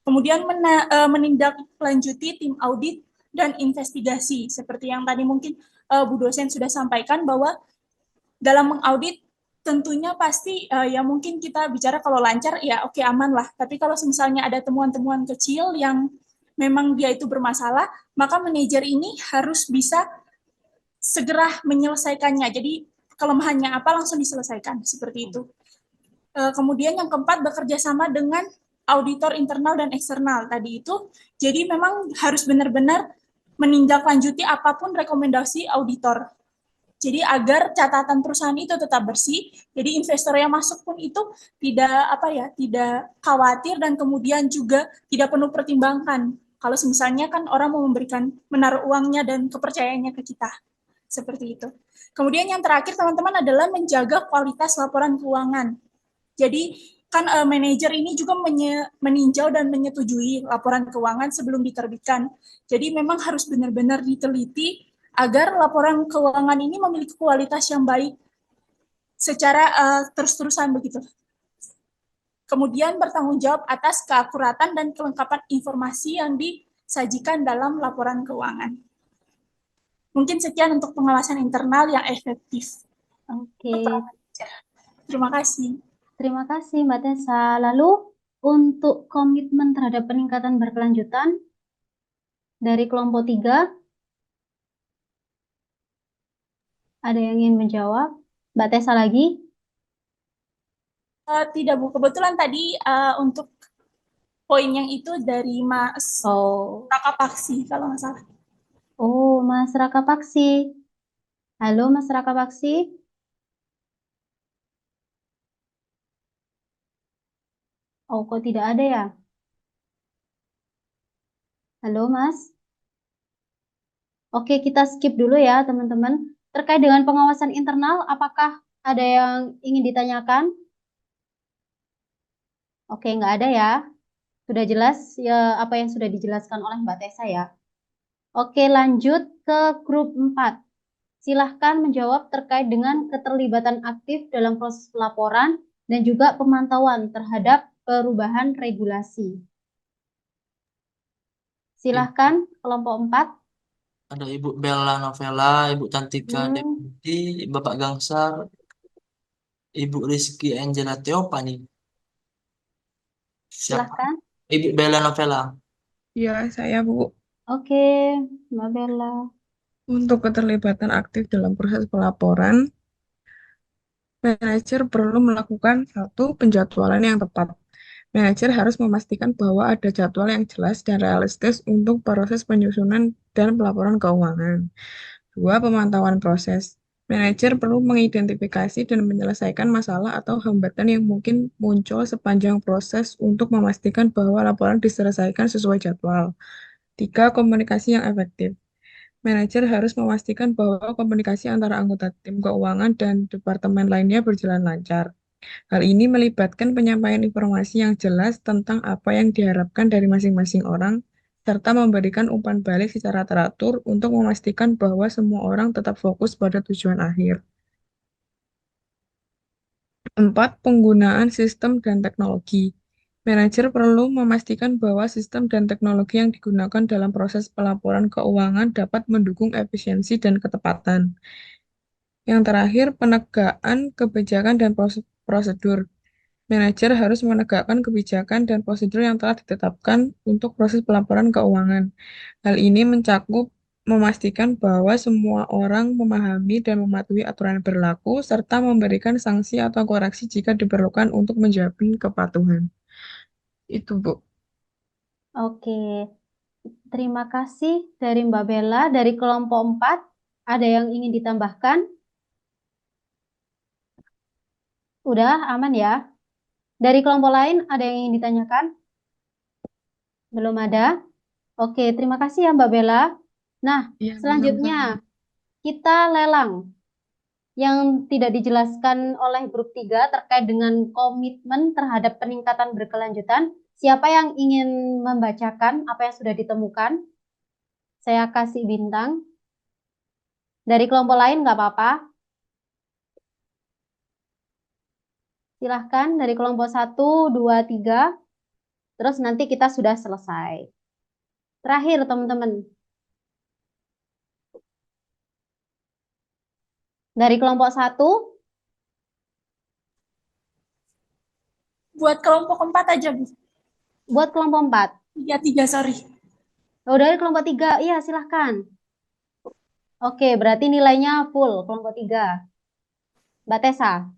Kemudian menindaklanjuti tim audit dan investigasi, seperti yang tadi mungkin Bu dosen sudah sampaikan bahwa dalam mengaudit tentunya pasti ya mungkin kita bicara kalau lancar ya oke, aman lah, tapi kalau misalnya ada temuan-temuan kecil yang memang dia itu bermasalah, maka manajer ini harus bisa segera menyelesaikannya. Jadi kelemahannya apa langsung diselesaikan, seperti itu. Kemudian yang keempat, bekerja sama dengan auditor internal dan eksternal tadi itu. Jadi memang harus benar-benar menindaklanjuti apapun rekomendasi auditor. Jadi agar catatan perusahaan itu tetap bersih, jadi investor yang masuk pun itu tidak tidak khawatir dan kemudian juga tidak penuh pertimbangan. Kalau misalnya kan orang mau menaruh uangnya dan kepercayaannya ke kita. Seperti itu. Kemudian yang terakhir teman-teman adalah menjaga kualitas laporan keuangan. Jadi kan manajer ini juga meninjau dan menyetujui laporan keuangan sebelum diterbitkan. Jadi memang harus benar-benar diteliti agar laporan keuangan ini memiliki kualitas yang baik secara terus-terusan begitu. Kemudian bertanggung jawab atas keakuratan dan kelengkapan informasi yang disajikan dalam laporan keuangan. Mungkin sekian untuk pengawasan internal yang efektif. Oke. Terima kasih. Terima kasih Mbak Tessa. Lalu untuk komitmen terhadap peningkatan berkelanjutan dari kelompok 3, ada yang ingin menjawab? Mbak Tessa lagi? Tidak Bu, kebetulan tadi untuk poin yang itu dari Mas Raka Paksi kalau nggak salah. Oh, Mas Raka Paksi. Halo Mas Raka Paksi. Oh, kok tidak ada ya? Halo Mas. Oke, kita skip dulu ya teman-teman. Terkait dengan pengawasan internal, apakah ada yang ingin ditanyakan? Oke, nggak ada ya. Sudah jelas ya apa yang sudah dijelaskan oleh Mbak Tessa ya. Oke, lanjut ke grup 4. Silahkan menjawab terkait dengan keterlibatan aktif dalam proses pelaporan dan juga pemantauan terhadap perubahan regulasi. Silahkan kelompok 4. Ada Ibu Bella Novela, Ibu Tantika Deputi, Bapak Gangsar, Ibu Rizky Angela Teopani. Silahkan. Ibu Bella Novela. Ya, saya Bu. Oke, Mbak Bella. Untuk keterlibatan aktif dalam proses pelaporan, manajer perlu melakukan satu penjadwalan yang tepat. Manajer harus memastikan bahwa ada jadwal yang jelas dan realistis untuk proses penyusunan dan pelaporan keuangan. 2. Pemantauan proses. Manajer perlu mengidentifikasi dan menyelesaikan masalah atau hambatan yang mungkin muncul sepanjang proses untuk memastikan bahwa laporan diselesaikan sesuai jadwal. 3. Komunikasi yang efektif. Manajer harus memastikan bahwa komunikasi antara anggota tim keuangan dan departemen lainnya berjalan lancar. Hal ini melibatkan penyampaian informasi yang jelas tentang apa yang diharapkan dari masing-masing orang, serta memberikan umpan balik secara teratur untuk memastikan bahwa semua orang tetap fokus pada tujuan akhir. 4. Penggunaan sistem dan teknologi. Manajer perlu memastikan bahwa sistem dan teknologi yang digunakan dalam proses pelaporan keuangan dapat mendukung efisiensi dan ketepatan. Yang terakhir, penegakan kebijakan dan prosedur. Manajer harus menegakkan kebijakan dan prosedur yang telah ditetapkan untuk proses pelaporan keuangan. Hal ini mencakup memastikan bahwa semua orang memahami dan mematuhi aturan yang berlaku, serta memberikan sanksi atau koreksi jika diperlukan untuk menjamin kepatuhan. Itu, Bu. Oke, terima kasih dari Mbak Bella. Dari kelompok 4, ada yang ingin ditambahkan? Udah aman ya? Dari kelompok lain ada yang ingin ditanyakan? Belum ada? Oke, terima kasih ya Mbak Bella. Nah, Iya, selanjutnya kita lelang yang tidak dijelaskan oleh grup 3 terkait dengan komitmen terhadap peningkatan berkelanjutan. Siapa yang ingin membacakan apa yang sudah ditemukan? Saya kasih bintang. Dari kelompok lain nggak apa-apa. Silahkan dari kelompok 1, 2, 3. Terus nanti kita sudah selesai. Terakhir teman-teman. Dari kelompok 1. Buat kelompok 4 aja, Bu. Buat kelompok 4. 3, sorry. Oh, dari kelompok 3. Iya, silahkan. Oke, berarti nilainya full kelompok 3. Mbak Tessa.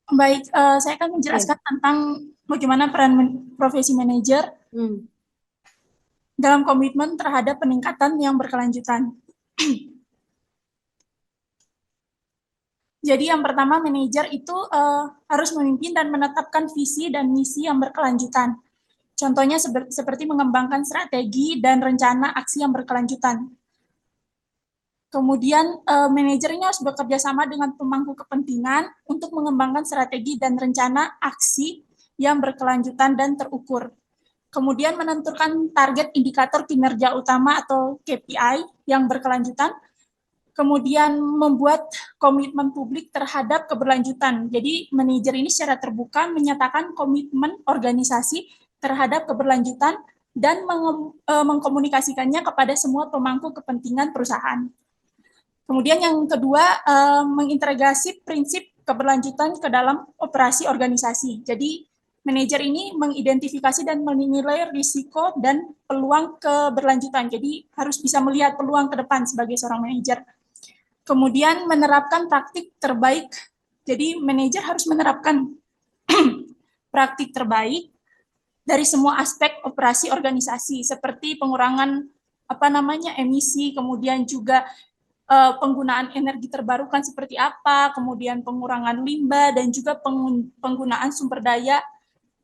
Baik, saya akan menjelaskan tentang bagaimana peran profesi manajer dalam komitmen terhadap peningkatan yang berkelanjutan. Jadi yang pertama, manajer itu harus memimpin dan menetapkan visi dan misi yang berkelanjutan. Contohnya seperti mengembangkan strategi dan rencana aksi yang berkelanjutan. Kemudian manajer ini harus bekerja sama dengan pemangku kepentingan untuk mengembangkan strategi dan rencana aksi yang berkelanjutan dan terukur. Kemudian menentukan target indikator kinerja utama atau KPI yang berkelanjutan. Kemudian membuat komitmen publik terhadap keberlanjutan. Jadi manajer ini secara terbuka menyatakan komitmen organisasi terhadap keberlanjutan dan mengkomunikasikannya kepada semua pemangku kepentingan perusahaan. Kemudian yang kedua, mengintegrasi prinsip keberlanjutan ke dalam operasi organisasi. Jadi manajer ini mengidentifikasi dan menilai risiko dan peluang keberlanjutan. Jadi harus bisa melihat peluang ke depan sebagai seorang manajer. Kemudian menerapkan praktik terbaik. Jadi manajer harus menerapkan praktik terbaik dari semua aspek operasi organisasi seperti pengurangan emisi, kemudian juga penggunaan energi terbarukan seperti apa, kemudian pengurangan limbah dan juga penggunaan sumber daya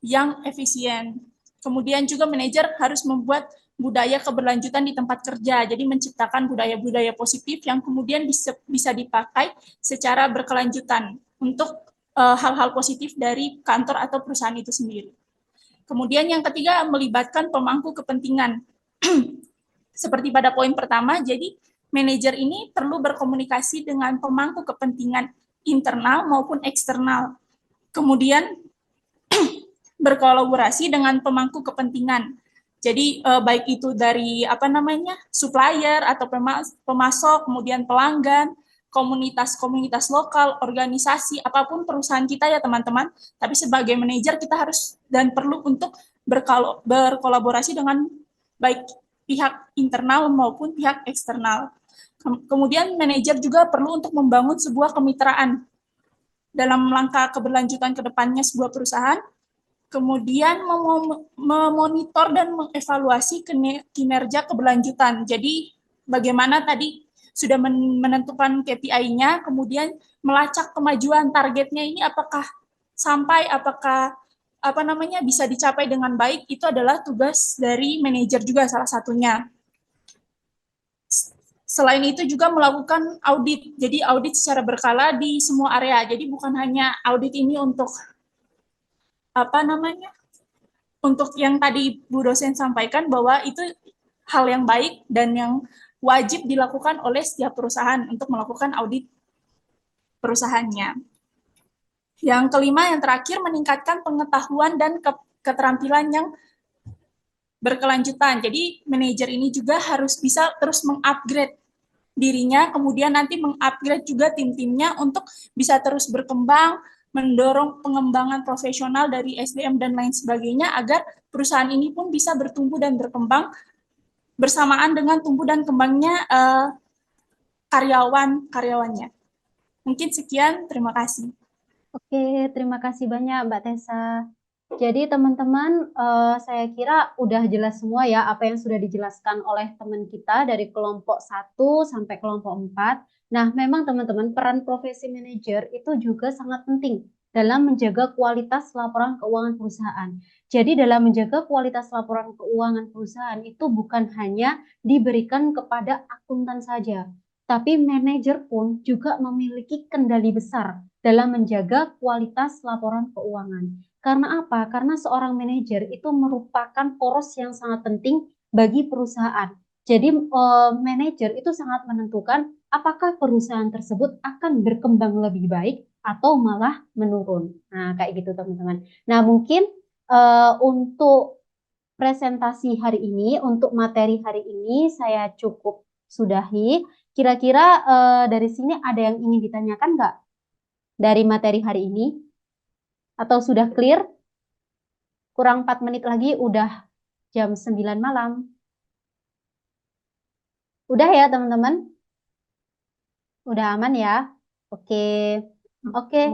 yang efisien. Kemudian juga manajer harus membuat budaya keberlanjutan di tempat kerja, jadi menciptakan budaya-budaya positif yang kemudian bisa dipakai secara berkelanjutan untuk hal-hal positif dari kantor atau perusahaan itu sendiri. Kemudian yang ketiga, melibatkan pemangku kepentingan. Seperti pada poin pertama, jadi manajer ini perlu berkomunikasi dengan pemangku kepentingan internal maupun eksternal. Kemudian berkolaborasi dengan pemangku kepentingan. Jadi baik itu dari supplier atau pemasok, kemudian pelanggan, komunitas-komunitas lokal, organisasi, apapun perusahaan kita ya teman-teman. Tapi sebagai manajer kita harus dan perlu untuk berkolaborasi dengan baik pihak internal maupun pihak eksternal. Kemudian manajer juga perlu untuk membangun sebuah kemitraan dalam langkah keberlanjutan ke depannya sebuah perusahaan. Kemudian memonitor dan mengevaluasi kinerja keberlanjutan. Jadi bagaimana tadi sudah menentukan KPI-nya, kemudian melacak kemajuan targetnya ini apakah sampai, apakah bisa dicapai dengan baik, itu adalah tugas dari manajer juga salah satunya. Selain itu juga melakukan audit, jadi audit secara berkala di semua area. Jadi bukan hanya audit ini untuk untuk yang tadi Bu dosen sampaikan bahwa itu hal yang baik dan yang wajib dilakukan oleh setiap perusahaan untuk melakukan audit perusahaannya. Yang kelima, yang terakhir, meningkatkan pengetahuan dan keterampilan yang berkelanjutan. Jadi manajer ini juga harus bisa terus mengupgrade dirinya, kemudian nanti mengupgrade juga tim-timnya untuk bisa terus berkembang, mendorong pengembangan profesional dari SDM dan lain sebagainya, agar perusahaan ini pun bisa bertumbuh dan berkembang bersamaan dengan tumbuh dan kembangnya karyawannya. Mungkin sekian, terima kasih. Oke, terima kasih banyak Mbak Tessa. Jadi teman-teman, saya kira udah jelas semua ya apa yang sudah dijelaskan oleh teman kita dari kelompok 1 sampai kelompok 4. Nah, memang teman-teman, peran profesi manajer itu juga sangat penting dalam menjaga kualitas laporan keuangan perusahaan. Jadi dalam menjaga kualitas laporan keuangan perusahaan itu bukan hanya diberikan kepada akuntan saja, tapi manajer pun juga memiliki kendali besar dalam menjaga kualitas laporan keuangan. Karena apa? Karena seorang manajer itu merupakan poros yang sangat penting bagi perusahaan. Jadi manajer itu sangat menentukan apakah perusahaan tersebut akan berkembang lebih baik atau malah menurun. Nah, kayak gitu teman-teman. Nah, mungkin untuk presentasi hari ini, untuk materi hari ini saya cukup sudahi. Kira-kira dari sini ada yang ingin ditanyakan nggak dari materi hari ini? Atau sudah clear? Kurang 4 menit lagi udah jam 9 malam. Udah ya teman-teman? Udah aman ya? Oke. Oke.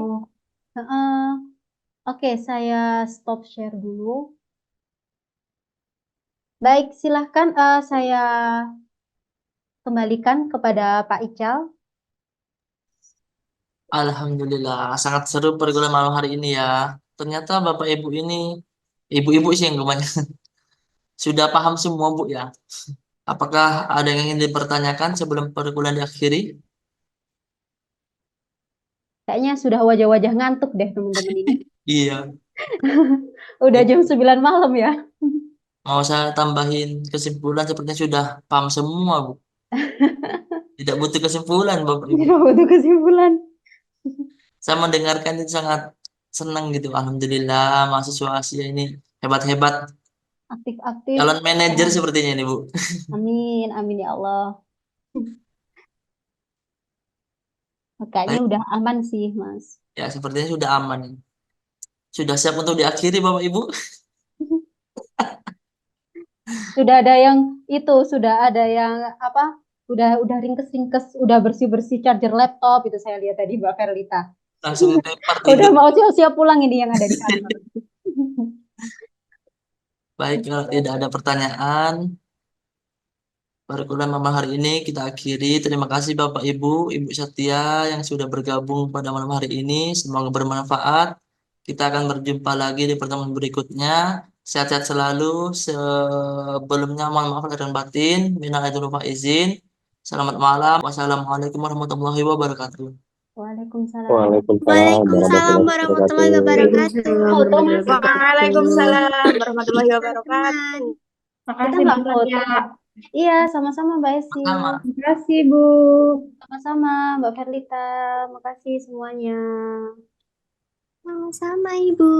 Oke, saya stop share dulu. Baik, silahkan saya kembalikan kepada Pak Ical. Alhamdulillah, sangat seru pergaulan malam hari ini ya. Ternyata Bapak Ibu ini, ibu-ibu sih yang kebanyakan, sudah paham semua Bu ya. Apakah ada yang ingin dipertanyakan sebelum pergaulan diakhiri? Kayaknya sudah wajah-wajah ngantuk deh teman-teman ini. Iya, Udah jam 9 malam ya. mau saya tambahin kesimpulan sepertinya sudah paham semua Bu. Tidak butuh kesimpulan Bapak Ibu. Tidak butuh kesimpulan. Saya mendengarkan itu sangat senang gitu. Alhamdulillah, mahasiswa Asia ini hebat-hebat. Aktif-aktif. Calon manajer sepertinya ini Bu. Amin, amin ya Allah. Kayaknya udah aman sih, Mas. Ya, sepertinya sudah aman. Sudah siap untuk diakhiri Bapak Ibu? Sudah ada yang sudah ada yang apa? Udah ringkes-ringkes, udah bersih-bersih charger laptop itu saya lihat tadi Mbak Verlita. Langsung tepar Udah tidur. mau siap-siap pulang ini yang ada di kantor. Baik, kalau tidak ada pertanyaan, perkuliahan malam hari ini kita akhiri. Terima kasih Bapak Ibu, Ibu Satya yang sudah bergabung pada malam hari ini. Semoga bermanfaat. Kita akan berjumpa lagi di pertemuan berikutnya. Sehat-sehat selalu. Sebelumnya mohon maaf lahir dan batin. Minal aidin wal faizin. Selamat malam. Wassalamualaikum warahmatullahi wabarakatuh. Waalaikumsalam. Waalaikumsalam warahmatullahi wabarakatuh. Waalaikumsalam warahmatullahi wabarakatuh. Makasih Kita Bu nggak Satya. Iya, sama-sama Mbak Esi. Sama. Terima kasih, Bu. Sama-sama Mbak Verlita. Makasih semuanya. Sama-sama Ibu.